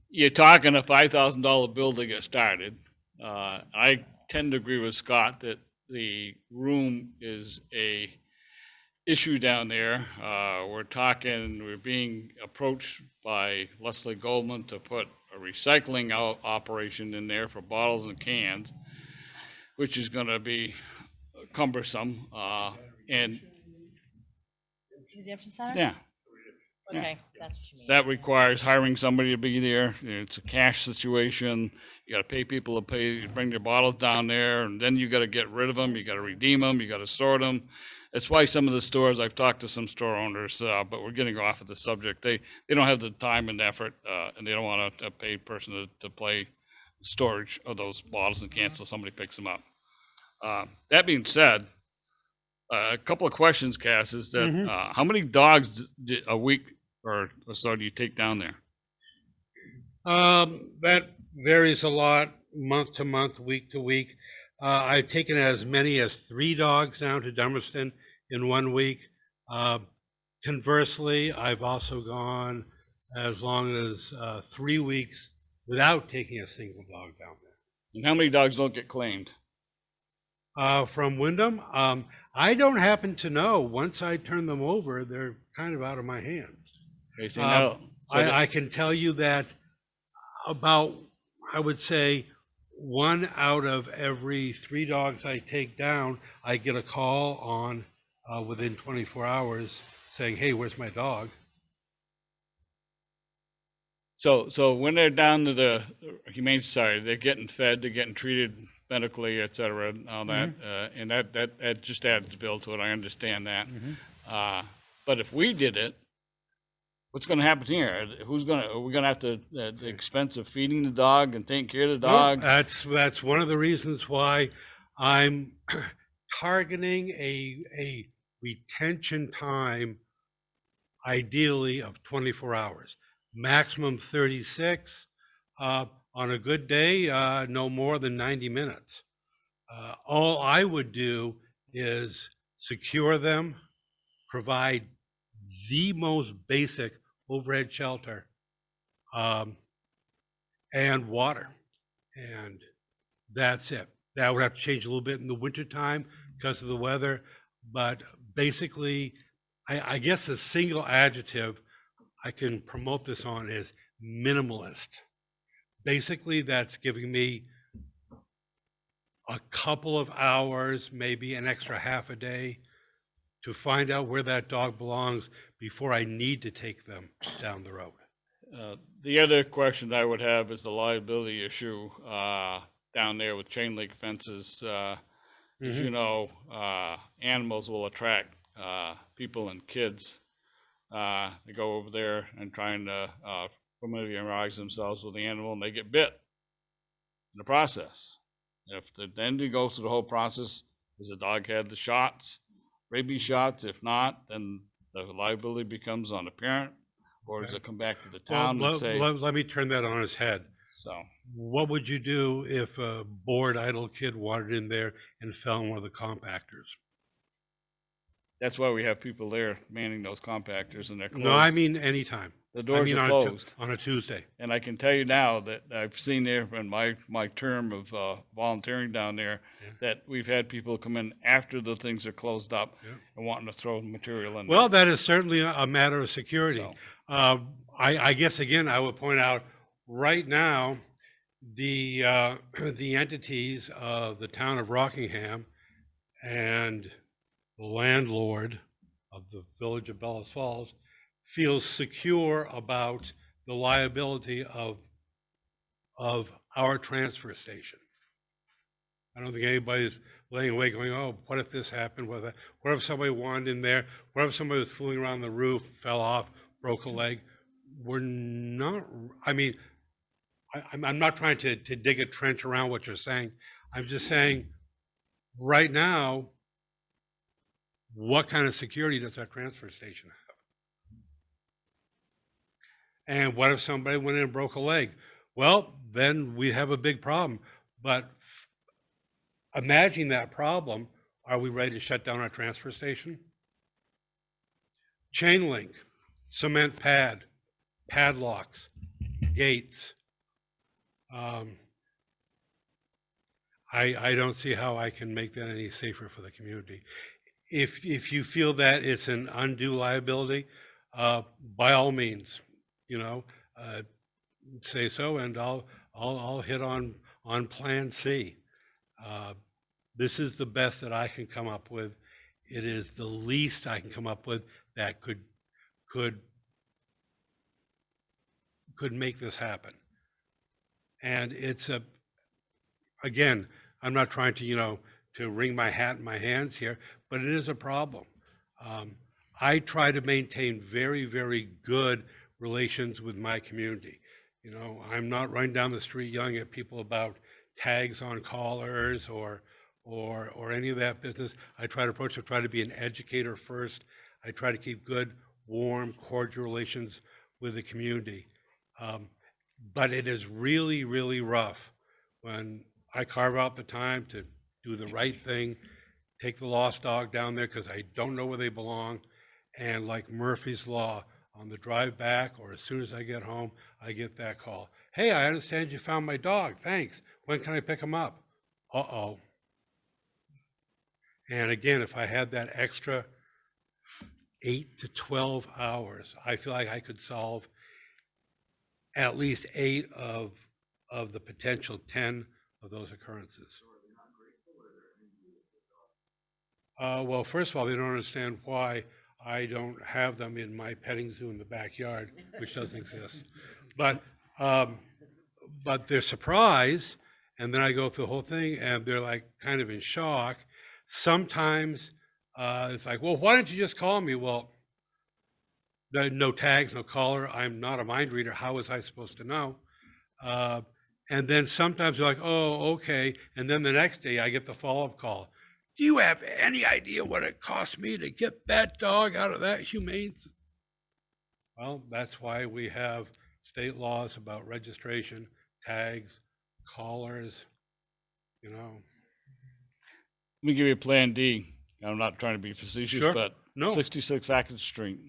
You're talking a $5,000 bill to get started. I tend to agree with Scott that the room is a issue down there. We're being approached by Leslie Goldman to put a recycling operation in there for bottles and cans, which is going to be cumbersome. And
Redemption Center?
yeah,
Okay, that's what you mean.
that requires hiring somebody to be there. It's a cash situation. You got to pay people to bring their bottles down there, and then you got to get rid of them. You got to redeem them. You got to sort them. That's why some of the stores, I've talked to some store owners, but we're getting off of the subject. They don't have the time and effort, and they don't want a paid person to play storage of those bottles and cans until somebody picks them up. That being said, a couple of questions, Cass, is that how many dogs a week or so do you take down there?
That varies a lot, month to month, week to week. I've taken as many as 3 dogs down to Dummerston in 1 week. Conversely, I've also gone as long as 3 weeks without taking a single dog down there.
And how many dogs don't get claimed?
From Windham, I don't happen to know. Once I turn them over, they're kind of out of my hands.
Okay, so now,
I can tell you that about, I would say, 1 out of every 3 dogs I take down, I get a call on within 24 hours saying, "Hey, where's my dog?"
So when they're down to the Humane Society, they're getting fed, they're getting treated medically, et cetera, and all that, and that just adds the bill to it. I understand that. But if we did it, what's going to happen here? Are we going to have to the expense of feeding the dog and taking care of the dog?
Well, that's one of the reasons why I'm targeting a retention time, ideally of 24 hours, maximum 36. On a good day, no more than 90 minutes. All I would do is secure them, provide the most basic overhead shelter, and water. And that's it. That would have to change a little bit in the wintertime because of the weather. But basically, I guess a single adjective I can promote this on is minimalist. Basically, that's giving me a couple of hours, maybe an extra half a day, to find out where that dog belongs before I need to take them down the road.
The other question I would have is the liability issue down there with chain link fences. As you know, animals will attract people and kids. They go over there and trying to familiarize themselves with the animal, and they get bit in the process. Then they go through the whole process, Has the dog had the shots, rabies shots? If not, then the liability becomes on the parent, or does it come back to the town and say,
let me turn that on its head.
so.
What would you do if a bored, idle kid wandered in there and fell in one of the compactors?
That's why we have people there manning those compactors, and they're closed.
No, I mean anytime.
The doors are closed.
On a Tuesday.
And I can tell you now that I've seen there in my term of volunteering down there, that we've had people come in after the things are closed up and wanting to throw material in.
Well, that is certainly a matter of security.
So.
I guess, again, I would point out, right now, the entities of the town of Rockingham and the landlord of the village of Bellows Falls feels secure about the liability of our transfer station. I don't think anybody's laying awake going, oh, what if this happened? What if somebody wandered in there? What if somebody was fooling around the roof, fell off, broke a leg? We're not, I mean, I'm not trying to dig a trench around what you're saying. I'm just saying, right now, what kind of security does our transfer station have? And what if somebody went in and broke a leg? Well, then we have a big problem. But imagine that problem. Are we ready to shut down our transfer station? Chain link, cement pad, padlocks, gates. I don't see how I can make that any safer for the community. If you feel that it's an undue liability, by all means, say so, and I'll hit on Plan C. This is the best that I can come up with. It is the least I can come up with that could make this happen. And it's again, I'm not trying to to wring my hat in my hands here, but it is a problem. I try to maintain very, very good relations with my community. I'm not running down the street yelling at people about tags on collars or any of that business. I try to be an educator first. I try to keep good, warm, cordial relations with the community. But it is really, really rough when I carve out the time to do the right thing, take the lost dog down there because I don't know where they belong. And like Murphy's Law, on the drive back or as soon as I get home, I get that call. Hey, I understand you found my dog. Thanks. When can I pick him up? Uh-oh. And again, if I had that extra 8 to 12 hours, I feel like I could solve at least 8 of the potential 10 of those occurrences. Well, first of all, they don't understand why I don't have them in my petting zoo in the backyard, which doesn't exist. But they're surprised, and then I go through the whole thing, and they're like kind of in shock. Sometimes it's like, well, why don't you just call me? Well, no tags, no collar. I'm not a mind reader. How was I supposed to know? And then sometimes they're like, oh, okay. And then the next day I get the follow-up call. Do you have any idea what it cost me to get that dog out of that humane? Well, that's why we have state laws about registration, tags, collars,
Let me give you a Plan D. I'm not trying to be facetious,
Sure.
but
No.
66 Atkins Street.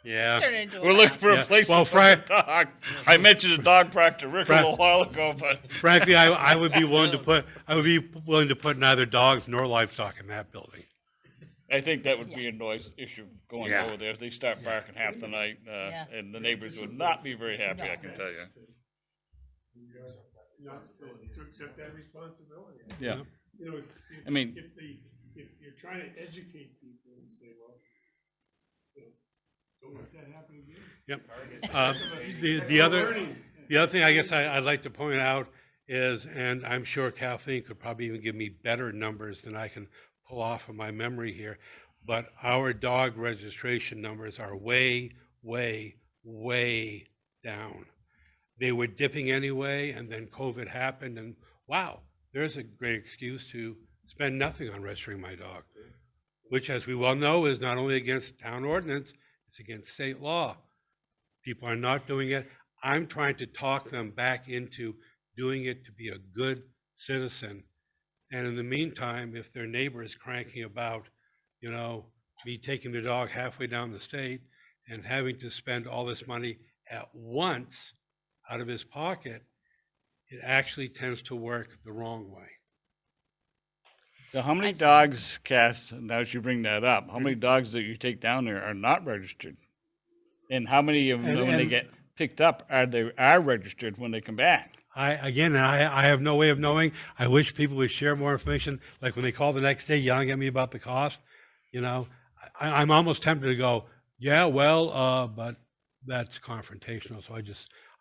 Yeah.
We're looking for a place
Well,
to put the dog. I mentioned a dog practice Rick a little while ago, but
frankly, I would be willing to put neither dogs nor livestock in that building.
I think that would be a noise issue going
Yeah.
over there. If they start barking half the night, and the neighbors would not be very happy, I can tell you.
To accept that responsibility.
Yeah.
If you're trying to educate people and say, well, don't let that happen again.
Yep. The other thing I guess I'd like to point out is, and I'm sure Kathleen could probably even give me better numbers than I can pull off of my memory here, but our dog registration numbers are way, way, way down. They were dipping anyway, and then COVID happened, and wow, there's a great excuse to spend nothing on registering my dog, which, as we well know, is not only against town ordinance, it's against state law. People are not doing it. I'm trying to talk them back into doing it to be a good citizen. And in the meantime, if their neighbor is cranking about, me taking the dog halfway down the state and having to spend all this money at once out of his pocket, it actually tends to work the wrong way.
So how many dogs, Cass, now that you bring that up, how many dogs that you take down there are not registered? And how many of them, when they get picked up, are registered when they come back? I have no way of knowing. I wish people would share more information. Like when they call the next day yelling at me about the cost, I'm almost tempted to go, yeah, well, but that's confrontational. So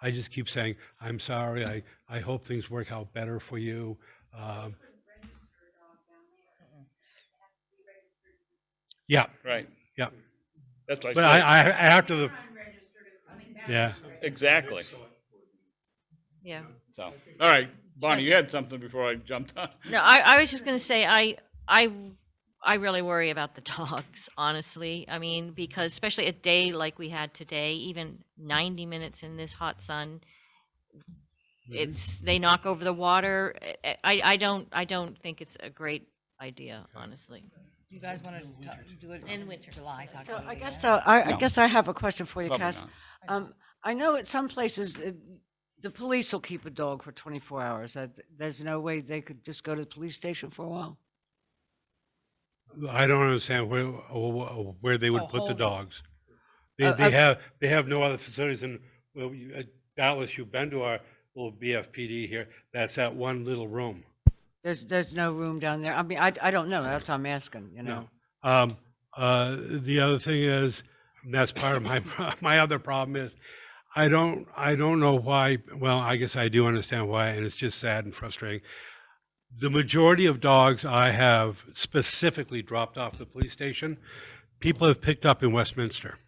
I just keep saying, I'm sorry. I hope things work out better for you. Yeah. Right. Yeah. That's what I said. But I after the. Yeah. Exactly.
Yeah.
So, all right, Bonnie, you had something before I jumped on.
No, I was just going to say, I really worry about the dogs, honestly. I mean, because especially a day like we had today, even 90 minutes in this hot sun, they knock over the water. I don't think it's a great idea, honestly.
You guys want to do it in winter, July?
So I guess I have a question for you, Cass. I know at some places the police will keep a dog for 24 hours. There's no way they could just go to the police station for a while.
I don't understand where they would put the dogs. They have no other facilities, and Dallas, you've been to our little BFPD here. That's that one little room.
There's no room down there. I mean, I don't know. That's what I'm asking.
No. The other thing is, and that's part of my other problem is, I don't know why. Well, I guess I do understand why, and it's just sad and frustrating. The majority of dogs I have specifically dropped off the police station, people have picked up in Westminster,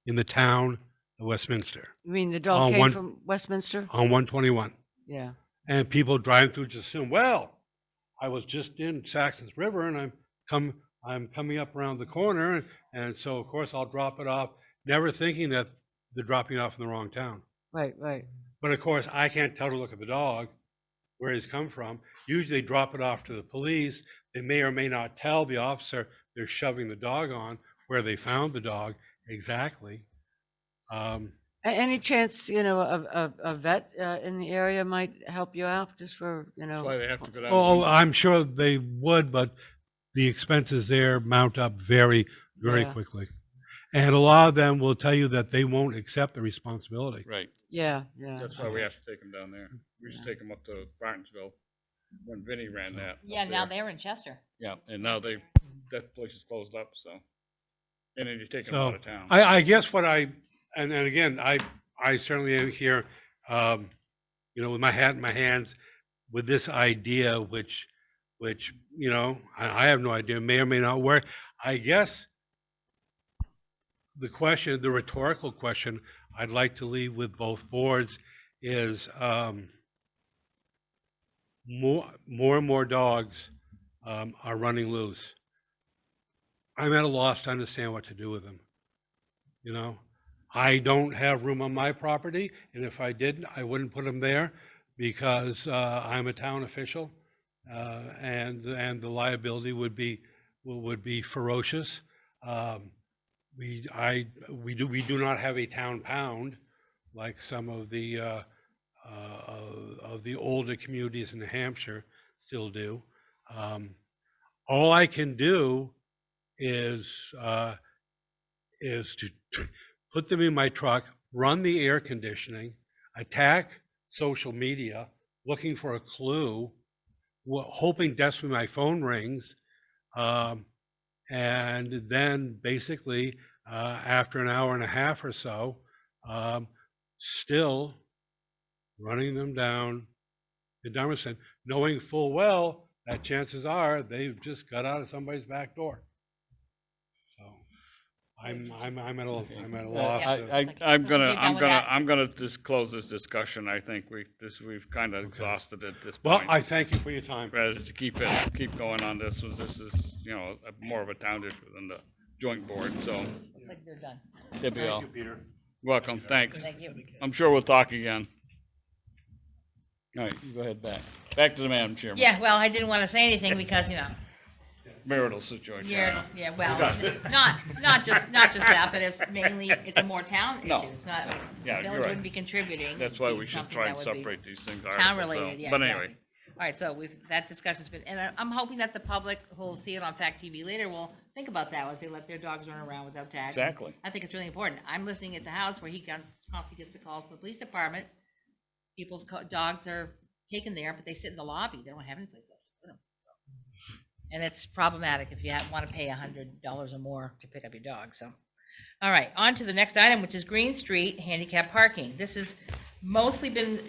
in the town of Westminster.
You mean the dog came from Westminster?
On 121.
Yeah.
And people driving through just assume, well, I was just in Saxon's River and I'm coming up around the corner, and so of course I'll drop it off, never thinking that they're dropping it off in the wrong town.
Right.
But of course, I can't tell to look at the dog where he's come from. Usually they drop it off to the police. They may or may not tell the officer they're shoving the dog on where they found the dog exactly.
Any chance, a vet in the area might help you out just for,
That's why they have to go down.
Oh, I'm sure they would, but the expenses there mount up very, very quickly. And a lot of them will tell you that they won't accept the responsibility.
Right.
Yeah.
That's why we have to take them down there. We used to take them up to Bartonsville when Vinny ran that.
Yeah, now they're in Chester.
Yeah, and now that place is closed up, so. And then you take them out of town.
I guess what and again, I certainly am here, with my hat in my hands with this idea, which, I have no idea, may or may not work. I guess the rhetorical question I'd like to leave with both boards is more and more dogs are running loose. I'm at a loss to understand what to do with them. I don't have room on my property, and if I did, I wouldn't put them there because I'm a town official, and the liability would be ferocious. We do not have a town pound like some of the older communities in New Hampshire still do. All I can do is to put them in my truck, run the air conditioning, attack social media, looking for a clue, hoping desperately my phone rings, and then basically after an hour and a half or so, still running them down to Dummerston, knowing full well that chances are they've just got out of somebody's back door. So I'm at a
Uh,
loss.
I,
to-
I, I'm
So
gonna,
you're done
I'm
with
gonna,
that?
I'm gonna just close this discussion. I think we've kind of exhausted it at this
Well,
point.
I thank you for your time.
Rather to keep going on this, this is, you know, more of a town issue than the joint board, so.
Looks like they're done.
There we
Thank
go.
you, Peter.
Welcome, thanks.
Thank you.
I'm sure we'll talk again. All right, you go ahead back to the Madam Chairman.
Yeah, well, I didn't want to say anything because, you know,
Marital situation.
yeah, well,
Discuss.
not just that, but it's mainly, it's a more town issue.
No.
It's not like,
Yeah,
the
you're
village
right.
wouldn't be contributing.
That's
It'd
why
be
we should
something
try and
that would be
separate these things.
Town
articles, so-
related, yeah.
But
exactly.
anyway,
All right, so that discussion's been, and I'm hoping that the public who'll see it on Fact TV later will think about that as they let their dogs run around without tags.
Exactly.
I think it's really important. I'm listening at the house where he constantly gets the calls from the police department. People's dogs are taken there, but they sit in the lobby. They don't have any place else to put them. And it's problematic if you want to pay $100 or more to pick up your dog, so. All right, on to the next item, which is Green Street handicap parking. This has mostly been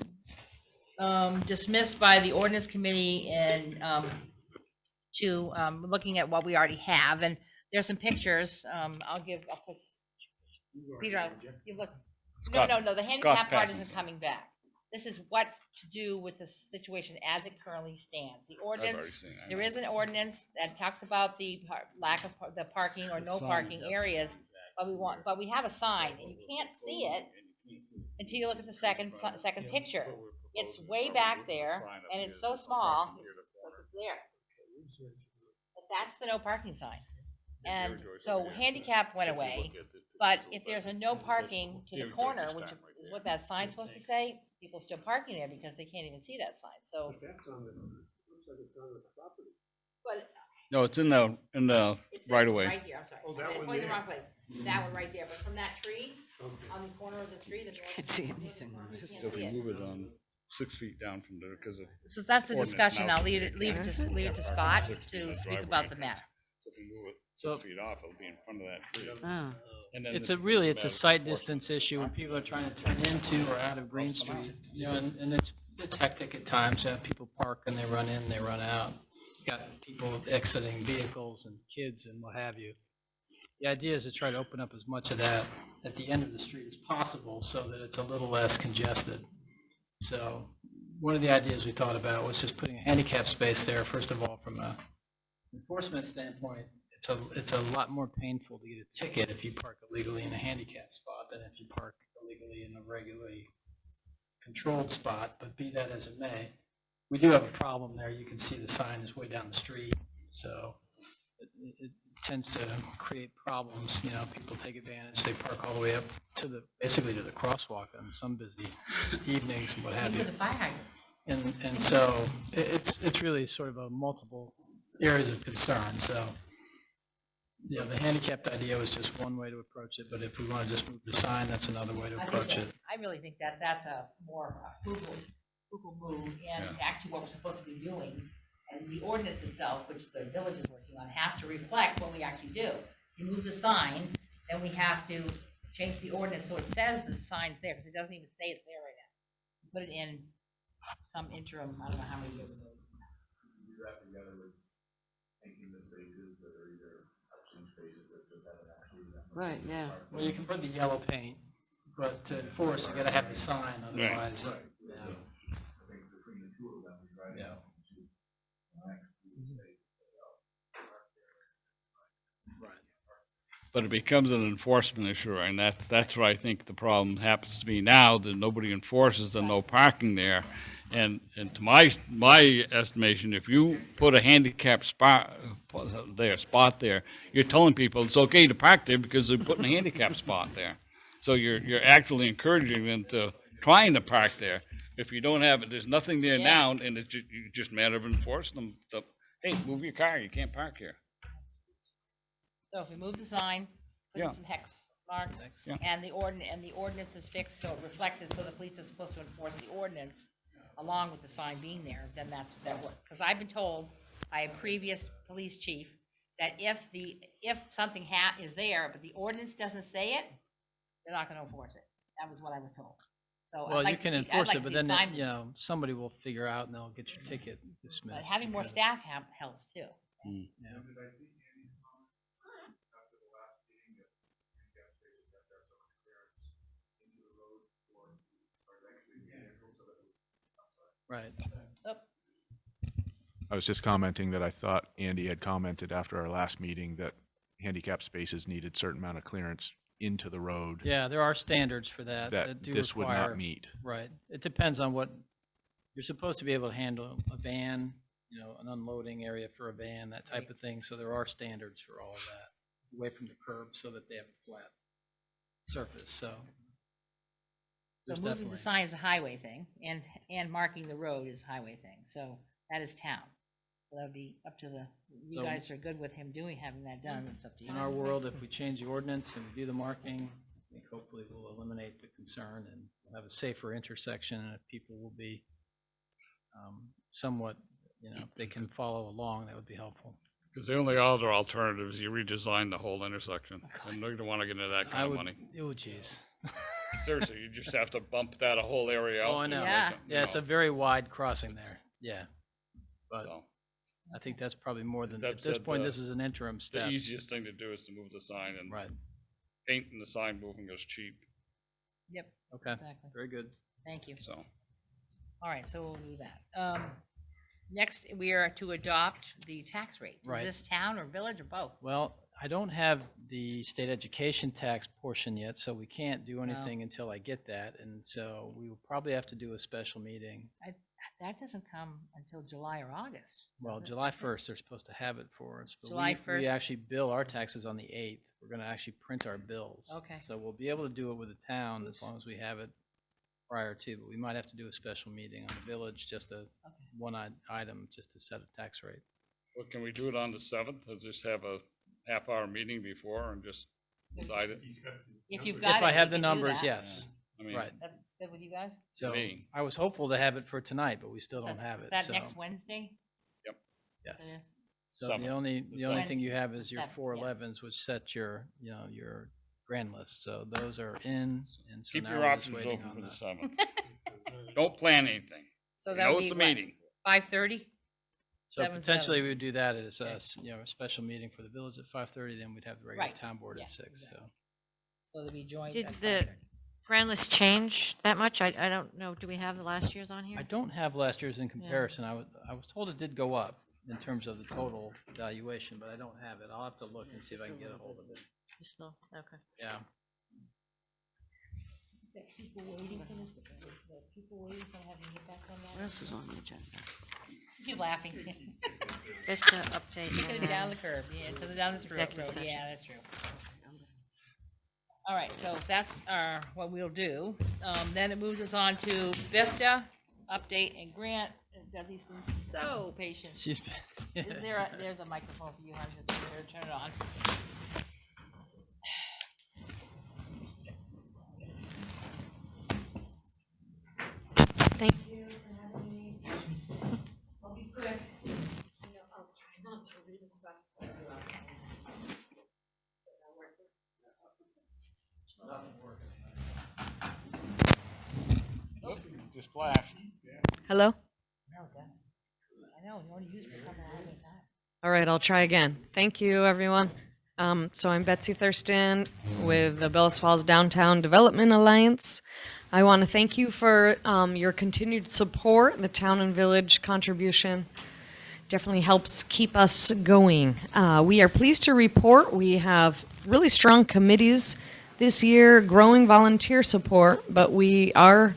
dismissed by the ordinance committee and looking at what we already have, and there's some pictures. I'll put, Peter, you look.
Scott's-
No, the
Scott's
handicap part
passing
isn't
some.
coming back. This is what to do with the situation as it currently stands. The ordinance,
seen it, I
there
know.
is an ordinance that talks about the lack of the parking or no parking areas, but we have a sign, and you can't see it until you look at the second picture. It's way back there, and it's so small, it's like it's there. But that's the no parking sign. And so handicap went away, but if there's a no parking to the corner, which is what that sign's supposed to say, people still parking there because they can't even see that sign, so.
That's on the, looks like it's on the property.
But
no, it's in the
it's this
right
one
away.
right here, I'm sorry.
Oh, that
I
one
pointed the
there.
wrong place. That one right there, but from that tree
Okay.
on the corner of the street. You
can't see anything on this.
If we move it 6 feet down from there, because of.
So that's the
ordinance
discussion.
now.
I'll leave it to Scott
6 feet in
to
the
speak
driveway
about the
entrance.
matter.
So if we move it
So-
6 feet off, it'll be in front of that tree.
Oh.
And then
It's
it
a really,
becomes
it's a
matter of
sight
enforcement.
distance issue when people are trying to turn into or out of Green Street, you know, and it's hectic at times. You have people park and they run in, they run out. You got people exiting vehicles and kids and what have you. The idea is to try to open up as much of that at the end of the street as possible so that it's a little less congested. So one of the ideas we thought about was just putting a handicap space there, first of all, from a enforcement standpoint. It's a lot more painful to get a ticket if you park illegally in a handicap spot than if you park illegally in a regularly controlled spot, but be that as it may, we do have a problem there. You can see the sign is way down the street, so it tends to create problems. You know, people take advantage, they park all the way up to basically to the crosswalk on some busy evenings and what have you.
Into the fire hydrant.
And so it's really sort of a multiple areas of concern, so. Yeah, the handicapped idea was just one way to approach it, but if we want to just move the sign, that's another way to approach it.
I really think that that's a more frugal move, and actually what we're supposed to be doing. And the ordinance itself, which the village is working on, has to reflect what we actually do. You move the sign, then we have to change the ordinance so it says that the sign's there, because it doesn't even say it's there right now. Put it in some interim, I don't know how many years ago.
Right, yeah.
Well, you can put the yellow paint, but to enforce, you gotta have the sign, otherwise. Yeah.
But it becomes an enforcement issue, and that's where I think the problem happens to be now, that nobody enforces the no parking there. And to my estimation, if you put a handicap spot there, you're telling people it's okay to park there because they're putting a handicap spot there. So you're actually encouraging them to trying to park there. If you don't have it, there's nothing there now, and it's just a matter of enforcing them. Hey, move your car, you can't park here.
So if we move the sign, put in some hex marks,
Yeah.
and the ordinance is fixed, so it reflects it, so the police are supposed to enforce the ordinance along with the sign being there, then that works. Because I've been told by a previous police chief that if something is there, but the ordinance doesn't say it, they're not gonna enforce it. That was what I was told. So I'd
Well,
like
you
to
can
see- I'd
enforce
like
it,
to
but
see
then,
sign-
you know, somebody will figure out and they'll get your ticket
But
dismissed.
having more
because-
staff helps too.
Yeah. Right.
I was just commenting that I thought Andy had commented after our last meeting that handicap spaces needed certain amount of clearance into the road.
Yeah, there are standards for that.
That
do
this would not
require-
meet.
Right. It depends on what, you're supposed to be able to handle a van, an unloading area for a van, that type of thing. So there are standards for all of that, away from the curb so that they have a flat surface, so.
So
there's
moving
definitely-
the sign is a highway thing, and marking the road is a highway thing, so that is town. So that would be up to you
So-
guys are good with him having that done, it's up to you.
In our world, if we change the ordinance and do the marking, I think hopefully we'll eliminate the concern and we'll have a safer intersection, and if people will be somewhat, if they can follow along, that would be helpful.
Because the only other alternative is you redesign the whole intersection, and you don't want to get into that
I
kind of
would,
money.
oh geez.
Seriously, you just have to bump that a whole area out.
Oh, I know.
just
Yeah.
like, you
Yeah, it's a
know,
very wide crossing there, yeah. But
so.
I think that's probably more than,
That
at this
said,
point, this is an interim
The
step.
easiest thing to do is to move the sign, and
Right,
painting the sign moving is cheap,
Yep,
okay,
exactly,
very good.
thank you.
so.
All right, so we'll do that. Next, we are to adopt the tax rate.
Right.
Is this town or village or both?
Well, I don't have the state education tax portion yet, so we can't do anything until I get that, and so we will probably have to do a special meeting.
That doesn't come until July or August.
Well,
does it?
July 1st, they're supposed to have it for us. But
July
we
1st.
actually bill our taxes on the 8th. We're going to actually print our bills.
Okay.
So we'll be able to do it with the town as
Oops.
long as we have it prior to, but we might have to do a special meeting on the village, just a one item, just to set a tax rate.
Well, can we do it on the 7th, or just have a half-hour meeting before and just decide it?
If you've got it,
If I have
we
the
can do
numbers,
that.
yes.
I mean,
Right.
That's good with you guys?
So
me.
I was hopeful to have it for tonight, but we still
Is
don't
that-
have
is
it,
that
so.
next Wednesday?
Yep.
That
Yes.
is?
So
Seventh.
the only thing you
Wednesday,
have
the
is your
7th,
411s, which set your, your grand list. So those are in, and so
Keep
now
your
we're just
options
waiting
open
on
for the
the.
7th. Don't plan anything.
So
You
that
know
would
it's
be
a
what,
meeting.
5:30?
So
7/7.
potentially we would do that as a, a special meeting for the village at 5:30, then we'd have the regular
Right.
town board
Yeah,
at 6, so.
So they'll be joined
Did
at
the
5:30.
grand list change that much? I don't know. Do we have the last year's on here?
I don't have last year's in comparison. I was told it did go up in terms of the total valuation, but I don't have it. I'll have to look and see if I can get a hold of it.
Just no, okay.
Yeah.
The people waiting for this, the people waiting for having to get back on
What
that?
else is on the agenda?
Keep laughing.
Fifth update.
It's gonna
and
be down
then
the curb, yeah, to the down this road,
executive session.
yeah, that's true. All right, so that's what we'll do. Then it moves us on to BIFTA, update and grant. Dudley's been so patient.
She's been.
Is there there's a microphone for you, I'm just here to turn it on. Thank you for having me. I'll be quick. I'll try not to read as fast as I do.
Just flash.
Hello?
I know, you only use it for a couple hours at a time.
All right, I'll try again. Thank you, everyone. So I'm Betsy Thurston with the Bellows Falls Downtown Development Alliance. I want to thank you for your continued support. The town and village contribution definitely helps keep us going. We are pleased to report we have really strong committees this year, growing volunteer support, but we are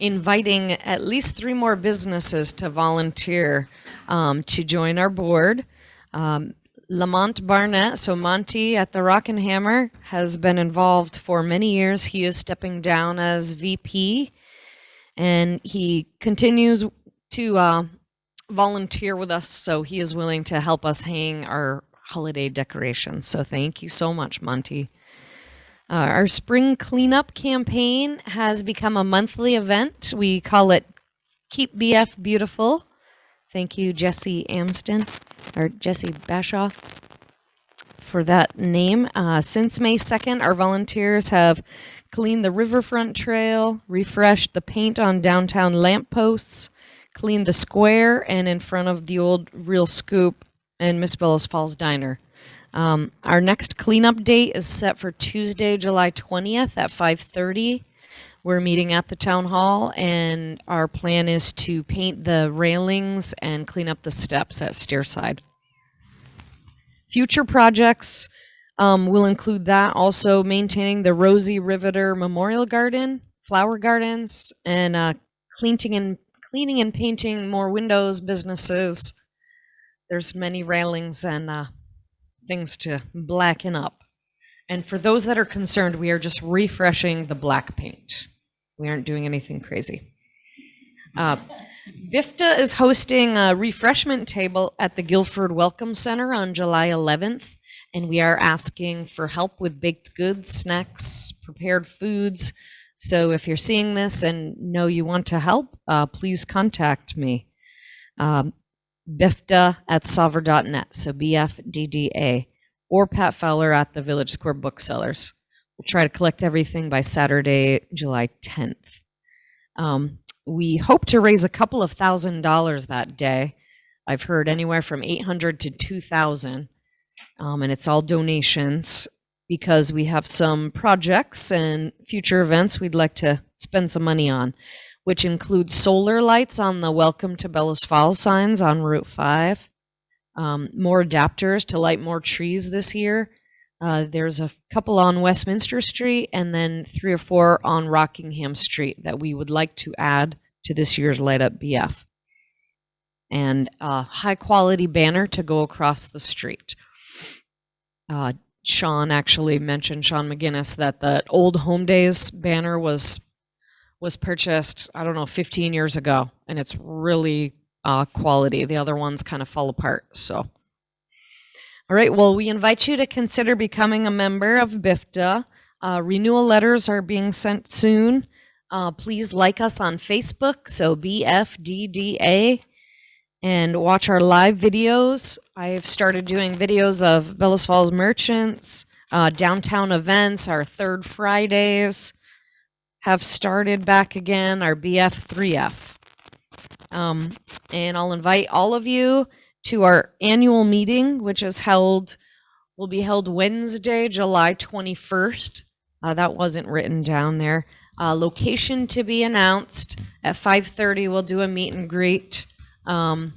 inviting at least 3 more businesses to volunteer to join our board. Lamont Barnett, so Monty at the Rockingham, has been involved for many years. He is stepping down as VP, and he continues to volunteer with us, so he is willing to help us hang our holiday decorations. So thank you so much, Monty. Our spring cleanup campaign has become a monthly event. We call it Keep BF Beautiful. Thank you, Jesse Amston, or Jesse Bashaw, for that name. Since May 2nd, our volunteers have cleaned the riverfront trail, refreshed the paint on downtown lampposts, cleaned the square and in front of the old Real Scoop and Miss Bellows Falls Diner. Our next cleanup date is set for Tuesday, July 20th at 5:30. We're meeting at the town hall, and our plan is to paint the railings and clean up the steps at Stairside. Future projects will include that, also maintaining the Rosie Riveter Memorial Garden, flower gardens, and cleaning and painting more windows, businesses. There's many railings and things to blacken up. And for those that are concerned, we are just refreshing the black paint. We aren't doing anything crazy. BIFTA is hosting a refreshment table at the Guilford Welcome Center on July 11th, and we are asking for help with baked goods, snacks, prepared foods. So if you're seeing this and know you want to help, please contact me. BIFTA@solver.net, so BFDDA, or Pat Fowler at the Village Square Booksellers. We'll try to collect everything by Saturday, July 10th. We hope to raise a couple of $1,000s that day. I've heard anywhere from 800 to 2,000, and it's all donations because we have some projects and future events we'd like to spend some money on, which include solar lights on the Welcome to Bellows Falls signs on Route 5, more adapters to light more trees this year. There's a couple on Westminster Street and then 3 or 4 on Rockingham Street that we would like to add to this year's Light Up BF. And a high quality banner to go across the street. Sean actually mentioned, Sean McGinnis, that the old Home Days banner was purchased, I don't know, 15 years ago, and it's really quality. The other ones kind of fall apart, so. All right, well, we invite you to consider becoming a member of BIFTA. Renewal letters are being sent soon. Please like us on Facebook, so BFDDA, and watch our live videos. I've started doing videos of Bellows Falls merchants, downtown events, our third Fridays have started back again, our BF3F. And I'll invite all of you to our annual meeting, which will be held Wednesday, July 21st. That wasn't written down there. Location to be announced at 5:30. We'll do a meet and greet. And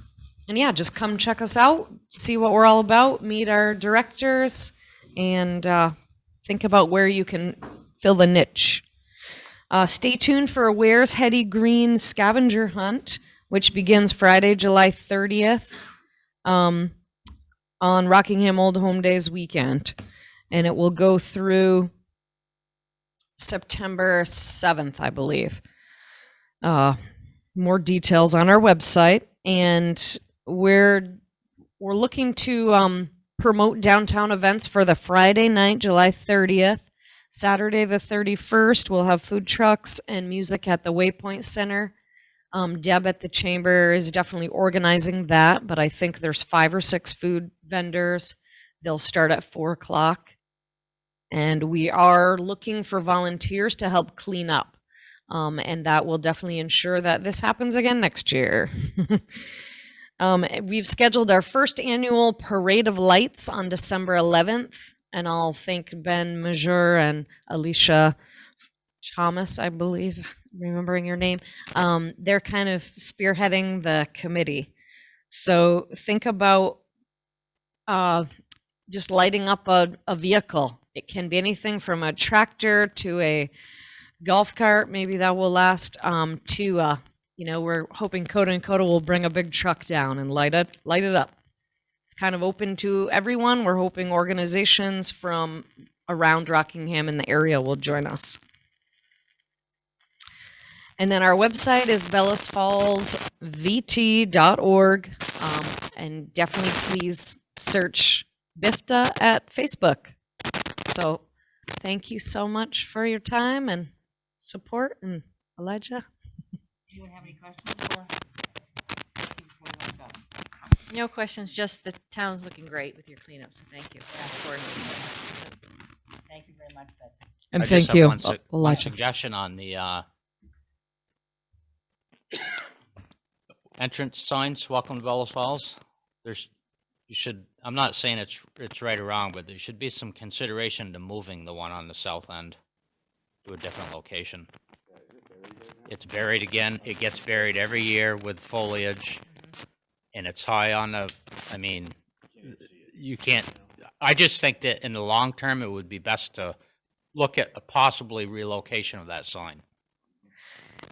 yeah, just come check us out, see what we're all about, meet our directors, and think about where you can fill the niche. Stay tuned for Ware's Heady Green scavenger hunt, which begins Friday, July 30th. On Rockingham Old Home Days weekend, and it will go through September 7th, I believe. More details on our website, and we're looking to promote downtown events for the Friday night, July 30th. Saturday the 31st, we'll have food trucks and music at the Waypoint Center. Deb at the Chamber is definitely organizing that, but I think there's 5 or 6 food vendors. They'll start at 4 o'clock. And we are looking for volunteers to help clean up. And that will definitely ensure that this happens again next year. We've scheduled our first annual Parade of Lights on December 11th. And I'll thank Ben Major and Alicia Thomas, I believe, remembering your name. They're kind of spearheading the committee. So think about just lighting up a vehicle. It can be anything from a tractor to a golf cart. Maybe that will last to, we're hoping Coda and Coda will bring a big truck down and light it up. It's kind of open to everyone. We're hoping organizations from around Rockingham and the area will join us. And then our website is bellowsfallsvt.org. And definitely please search BIFTA at Facebook. So thank you so much for your time and support. And Elijah?
Anyone have any questions for?
No questions, just the town's looking great with your cleanup, so thank you.
Thank you very much, Betsy.
And
I just
thank
have
you,
one
Elijah.
suggestion on the entrance signs, welcome to Bellows Falls. I'm not saying it's right or wrong, but there should be some consideration to moving the one on the south end to a different location. It's buried again. It gets buried every year with foliage, and it's high on the, I mean, you can't, I just think that in the long term, it would be best to look at a possibly relocation of that sign.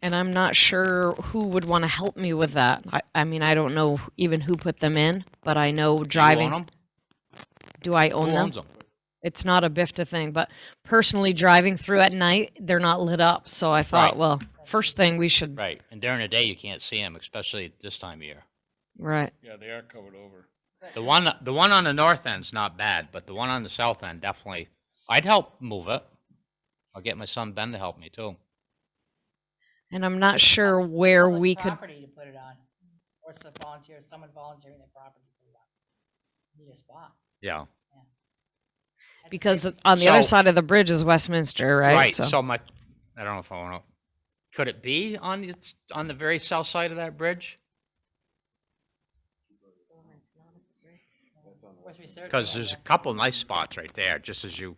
And I'm not sure who would want to help me with that. I mean, I don't know even who put them in, but I know driving.
Do you own them?
Do I own
Who
them?
owns them?
It's not a BIFTA thing, but personally driving through at night, they're not lit up. So I thought,
Right.
well, first thing we should.
Right, and during the day, you can't see them, especially this time of year.
Right.
Yeah, they are covered over.
The one on the north end's not bad, but the one on the south end, definitely, I'd help move it. I'll get my son Ben to help me too.
And I'm not sure where
Public
we could.
property to put it on, or some volunteer, someone volunteering their property to put it on. Need a spot.
Yeah.
Because on the other
So-
side of the bridge is Westminster, right?
Right, so my, I don't know if I want to, could it be on the very south side of that bridge? Because there's a couple nice spots right there, just as you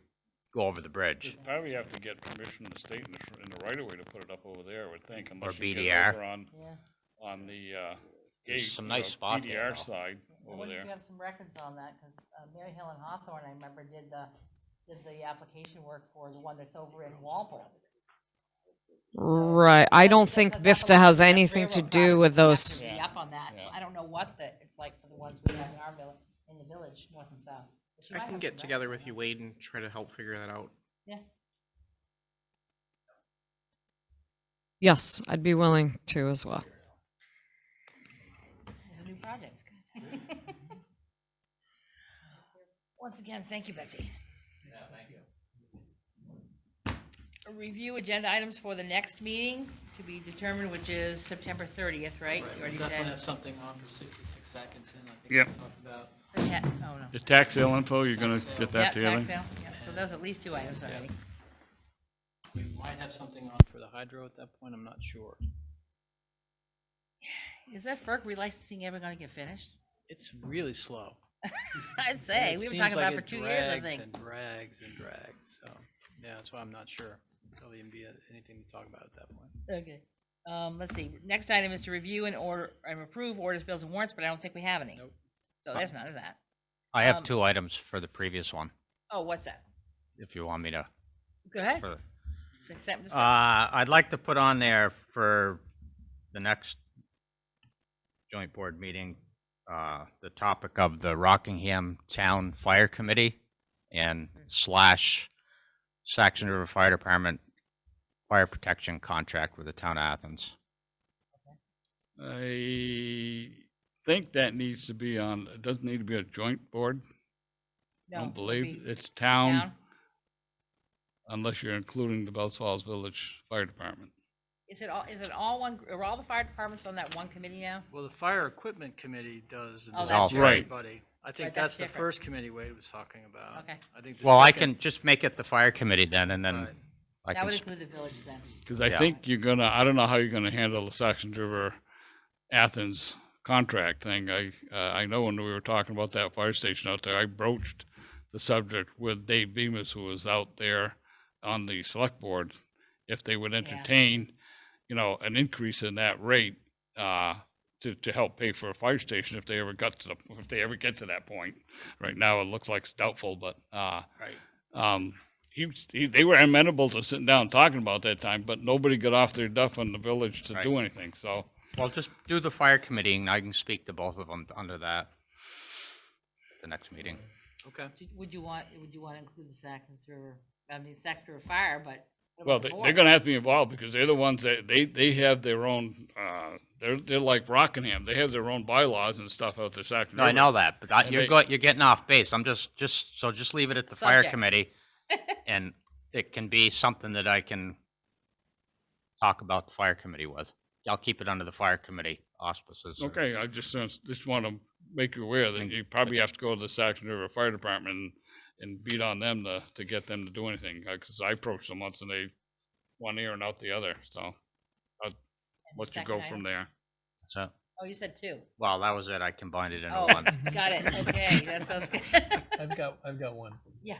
go over the bridge.
You'd probably have to get permission to state in the right of way to put it up over there, I would think, unless you
BDR.
get over
Yeah.
on the
There's
gate.
some nice spot there,
BDR
though.
side over
Well,
there.
you have some records on that, because Mary Hill and Hawthorne, I remember, did the application work for the one that's over in Walpole.
Right. I don't think
Because that
BIFTA has
belongs to that
anything to
railroad
do
property,
with
so we have
those.
to be up on that, so I don't know what it's like for the ones we have in our village, in the village, north and south. But she
I
might
can
have
get
some
together
records
with you,
on
Wade, and try to help figure that out.
that. Yeah.
Yes, I'd be willing to as well.
It's a new project. Once again, thank you, Betsy.
Yeah, thank you.
Review agenda items for the next meeting to be determined, which is September 30th, right? You already
Definitely
said.
have something on for 66 seconds in, I think
Yep.
we talked about.
Oh, no.
The tax sale info, you're gonna
Tax sale.
get
Yeah,
that together?
tax sale. Yeah, so there's at least 2 items already.
We might have something on for the hydro at that point, I'm not sure.
Is that FERC relicensing ever gonna get finished?
It's really slow.
I'd say,
It
we were
seems
talking
like
about it for
it
2 years, I
drags
think.
And drags and drags, so, yeah, that's why I'm not sure. There'll even be anything to talk about at that point.
Okay. Let's see, next item is to review and approve orders, bills, and warrants, but I don't think we have any.
Nope.
So there's none of that.
I have
Um,
2 items for the previous one,
Oh, what's that?
if you want me to.
Go ahead.
for-
Discuss.
I'd like to put on there for the next joint board meeting, the topic of the Rockingham Town Fire Committee and / Saxon River Fire Department fire protection contract with the town of Athens.
I think that needs to be on, it doesn't need to be a joint board. I
No,
don't
it would
believe
be
it's town, unless you're including the Bells Falls Village Fire Department.
Is it all one, are all the fire departments on that one committee now?
Well, the fire equipment committee does the
Oh,
business
that's
for
right.
everybody. I think
Right, that's
that's the
different.
first committee Wade was talking about.
Okay.
I think the
Well, I
second-
can just make it the fire committee then, and then
Right.
I
That
can,
would include the village then.
Because I
Yeah.
think you're gonna, I don't know how you're gonna handle the Saxon River Athens contract thing. I know when we were talking about that fire station out there, I broached the subject with Dave Bemis, who was out there on the select board, if they would entertain, an increase in that rate, to help pay for a fire station if they ever get to that point. Right now, it looks like it's doubtful, but,
Right.
they were amenable to sitting down and talking about that time, but nobody got off their duff in the village to do anything, so.
well, just do the fire committee, and I can speak to both of them under that at the next meeting.
Okay.
Would you want to include the Saxon River, Saxon River Fire, but. what
Well,
about the
they're
board?
gonna have to be involved because they're the ones that, they have their own, they're like Rockingham. They have their own bylaws and stuff out there, Saxon
No, I
River.
know that, but
And
you're
they-
you're getting off base. I'm just leave it at the fire
Subject.
committee, and it can be something that I can talk about the fire committee with. I'll keep it under the fire committee auspices.
Okay, I just want to make you aware that you probably have to go to the Saxon River Fire Department and beat on them to get them to do anything. Because I approached them once and they one ear and out the other. So I'll let you go
second
from
item?
there.
So
Oh, you said 2.
Well, that was it. I combined it into
Oh,
one.
got it. Okay, that sounds good.
I've got one.
Yeah.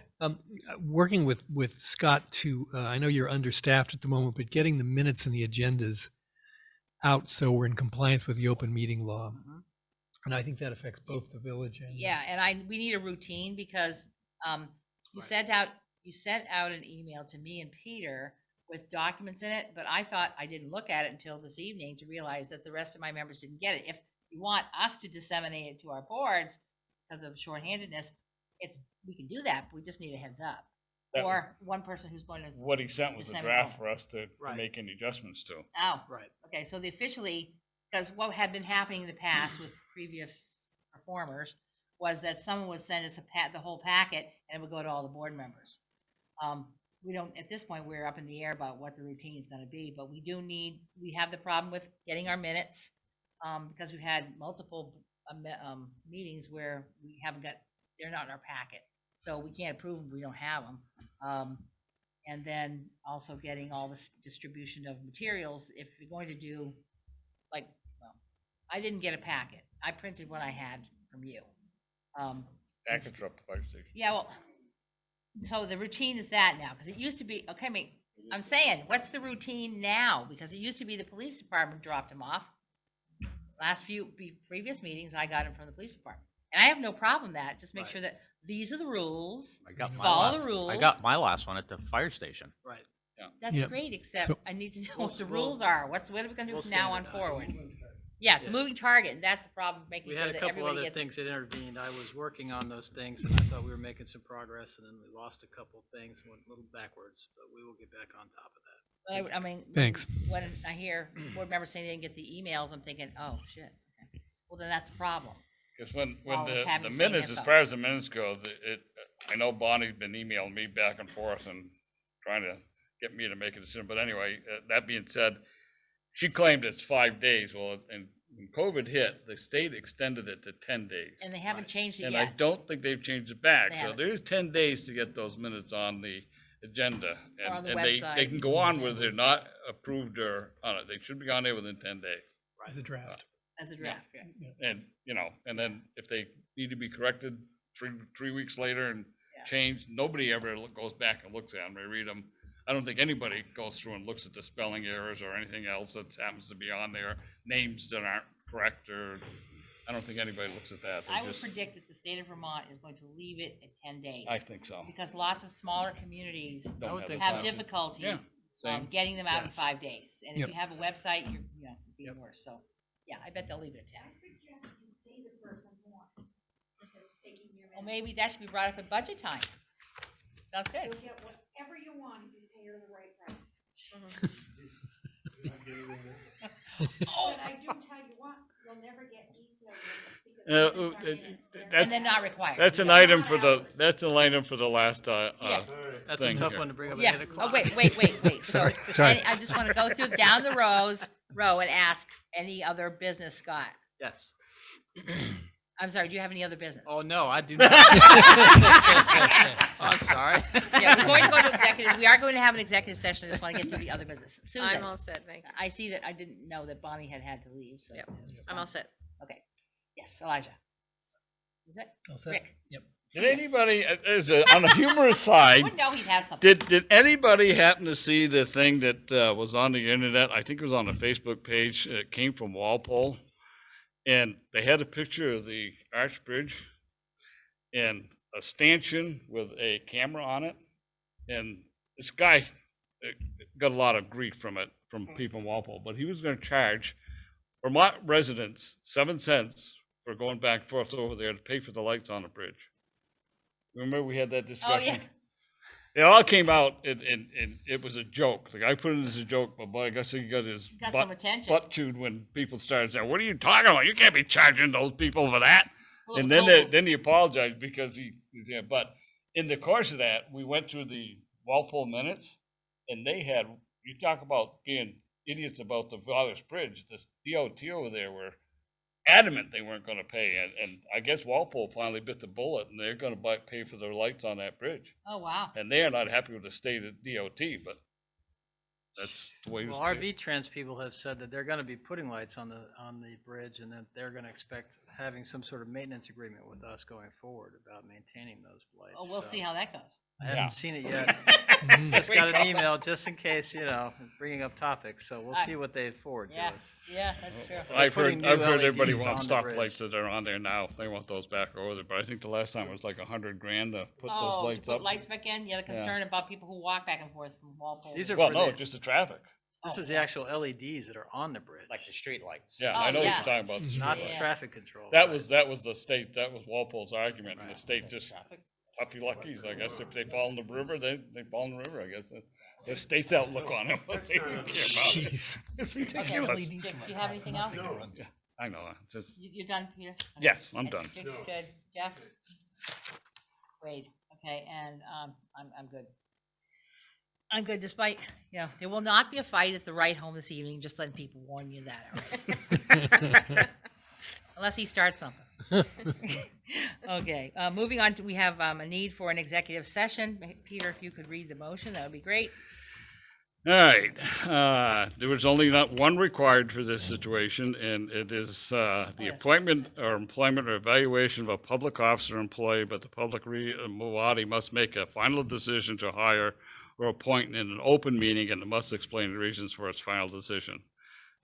Working with Scott to, I know you're understaffed at the moment, but getting the minutes and the agendas out so we're in compliance with the open meeting law. And I think that affects both the village and.
Yeah, and we need a routine because you sent out an email to me and Peter with documents in it, but I thought I didn't look at it until this evening to realize that the rest of my members didn't get it. If you want us to disseminate it to our boards because of shorthandedness, we can do that, but we just need a heads up.
That
Or one person who's going to.
What he sent was a
disseminate
draft
it.
for us to
Right.
make any adjustments to.
Oh,
Right.
okay, so because what had been happening in the past with previous performers was that someone would send us the whole packet and it would go to all the board members. We don't, at this point, we're up in the air about what the routine is gonna be, but we have the problem with getting our minutes, because we've had multiple, meetings where they're not in our packet. So we can't approve them, we don't have them. And then also getting all this distribution of materials, if you're going to do, I didn't get a packet. I printed what I had from you.
Packets are up to the fire station.
Yeah, well, so the routine is that now, because it used to be, okay, I'm saying, what's the routine now? Because it used to be the police department dropped them off. Previous meetings, I got them from the police department. And I have no problem with that, just make
Right.
sure that these are the rules,
I got my
follow
last,
the rules.
I got my last one at the fire station.
Right.
That's
Yeah.
great, except
So-
I need to know
We'll-
what the
we'll-
rules are. What are we gonna do
we'll
from now on
standardize.
forward? Yeah, it's a
Yeah.
moving target, and that's the problem, making
We
sure
had a
that
couple
everybody
other
gets.
things that intervened. I was working on those things and I thought we were making some progress and then we lost a couple of things and went a little backwards, but we will get back on top of that.
I mean,
Thanks.
when I hear board members saying they didn't get the emails, I'm thinking, oh, shit. Okay. Well, then that's a problem.
Because when
All of us
the
having the same
minutes, as
info.
far as the minutes go, I know Bonnie's been emailing me back and forth and trying to get me to make a decision. But anyway, that being said, she claimed it's 5 days. Well, and when COVID hit, the state extended it to 10 days.
And they haven't changed it
And I
yet.
don't think they've changed it back.
They
So
haven't.
there's 10 days to get those minutes on the agenda.
Or on the
And they
website.
can go on whether they're not approved or on it. They should be on there within 10 days.
As a draft.
As a draft, yeah.
And, and then if they need to be corrected 3 weeks later and
Yeah.
changed, nobody ever goes back and looks at them. They read them. I don't think anybody goes through and looks at the spelling errors or anything else that happens to be on there, names that aren't correct, or I don't think anybody looks at that. They
I would
just-
predict that the state of Vermont is going to leave it at 10 days.
I think so.
Because lots of smaller communities
Don't have the
have
time.
difficulty
Yeah, same.
getting them out in
Yes.
5 days. And if
Yep.
you have a website, it's even worse. So, yeah, I bet they'll leave it at 10. Well, maybe that should be brought up at budget time. Sounds good.
You'll get whatever you want if you pay her the right price. But I do tell you what, you'll never get equal.
And then not required.
That's an item for the last,
Yeah.
That's a
thing
tough
here.
one to bring up at
Yeah.
8
Oh,
o'clock.
wait. So,
Sorry.
I just want to go through down the row and ask any other business, Scott.
Yes.
I'm sorry, do you have any other business?
Oh, no, I do not. I'm sorry.
Yeah, we're going to go to executive. We are going to have an executive session. I just want to get through the other business. Susan,
I'm all set, thank you.
I see that I didn't know that Bonnie had to leave, so.
Yep, I'm all set.
Okay. Yes, Elijah. Is it?
All set?
Rick?
Yep.
Did anybody, on a humorous
I
side,
would know he'd have something.
did anybody happen to see the thing that was on the internet? I think it was on the Facebook page. It came from Walpole. And they had a picture of the Arch Bridge and a stanchion with a camera on it. And this guy got a lot of grief from people in Walpole, but he was going to charge Vermont residents 7 cents for going back and forth over there to pay for the lights on the bridge. Remember we had that discussion?
Oh, yeah.
It all came out and it was a joke. The guy put it as a joke, but boy, I guess he got his
Got some attention.
butt chewed when people started saying, "What are you talking about? You can't be charging those people for that."
Well,
And then
well,
then he apologized because yeah, but in the course of that, we went through the Walpole minutes, and they had, you talk about being idiots about the Father's Bridge. This DOT over there were adamant they weren't going to pay, and I guess Walpole finally bit the bullet, and they're going to pay for their lights on that bridge.
Oh, wow.
And they are not happy with the state of DOT, but That's the way.
Well, RV Trans people have said that they're gonna be putting lights on the bridge, and that they're gonna expect having some sort of maintenance agreement with us going forward about maintaining those lights.
Oh, we'll
so
see how that goes.
I haven't
Yeah.
seen it yet.
Mhm.
Just
There
got
you
an
go.
email just in case, bringing up topics, so we'll see what they forward to
Yeah,
us.
yeah, that's true.
I've
putting
heard,
new
everybody
LEDs
wants
on the
stoplights
bridge.
that are on there now. They want those back over there, but I think the last time it was like $100,000 to put those
Oh,
lights
to put
up.
lights back in? Yeah, the concern about people who walk back and forth from Walpole.
These are
Well,
for
no,
the-
just the traffic.
This is the actual LEDs that are on the bridge,
Like the street lights.
Yeah,
Oh,
I know what
yeah.
you're talking about. the
not
streetlights.
the traffic control.
That
right.
was the state, that was Walpole's argument, and the state just puppy luckies, I guess. If they fall in the river, they fall in the river, I guess. The state's outlook on it. They don't care about it.
Jeez.
It's
Okay,
ridiculous.
Dick, do you have anything else?
Yeah, I know, it's just,
You're done, Peter? Okay.
yes, I'm done.
Dick's good. Jeff? Wade, okay, and, I'm good. I'm good, despite, there will not be a fight at the right home this evening, just letting people warn you that. Unless he starts something. Okay, moving on, we have a need for an executive session. Peter, if you could read the motion, that would be great.
All right, there was only not one required for this situation, and it is the appointment or employment or evaluation of a public officer or employee, but the public body must make a final decision to hire or appoint in an open meeting, and it must explain the reasons for its final decision.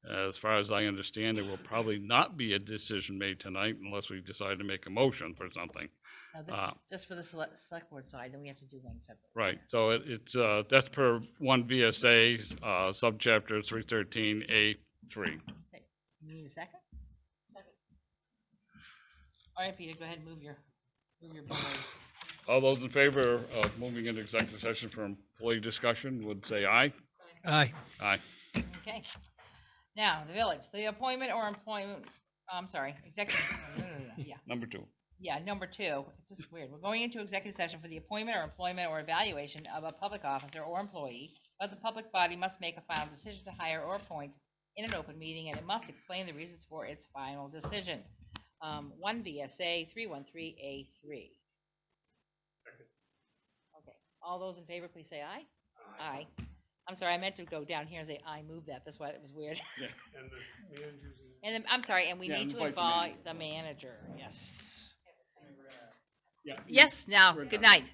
As far as I understand, there will probably not be a decision made tonight unless we decide to make a motion for something.
Now, this is just for the select board side, then we have to do one separate.
Right, so it's that's per 1 VSA, subchapter 313A3.
Okay, you need a second? Second. All right, Peter, go ahead and move your bill.
All those in favor of moving into executive session for employee discussion would say aye.
Aye.
Aye.
Okay. Now, the village, the appointment or employment, I'm sorry, executive, yeah.
Number 2.
Yeah, number 2, it's just weird. We're going into executive session for the appointment or employment or evaluation of a public officer or employee, but the public body must make a final decision to hire or appoint in an open meeting, and it must explain the reasons for its final decision. 1 VSA 313A3. Okay, all those in favor, please say aye. Aye. I'm sorry, I meant to go down here and say I move that. That's why it was weird.
Yeah.
And the managers.
And then, I'm sorry, and we
Yeah,
need to
invite the
invite
manager.
the manager, yes.
Yeah.
Yes, now, good night.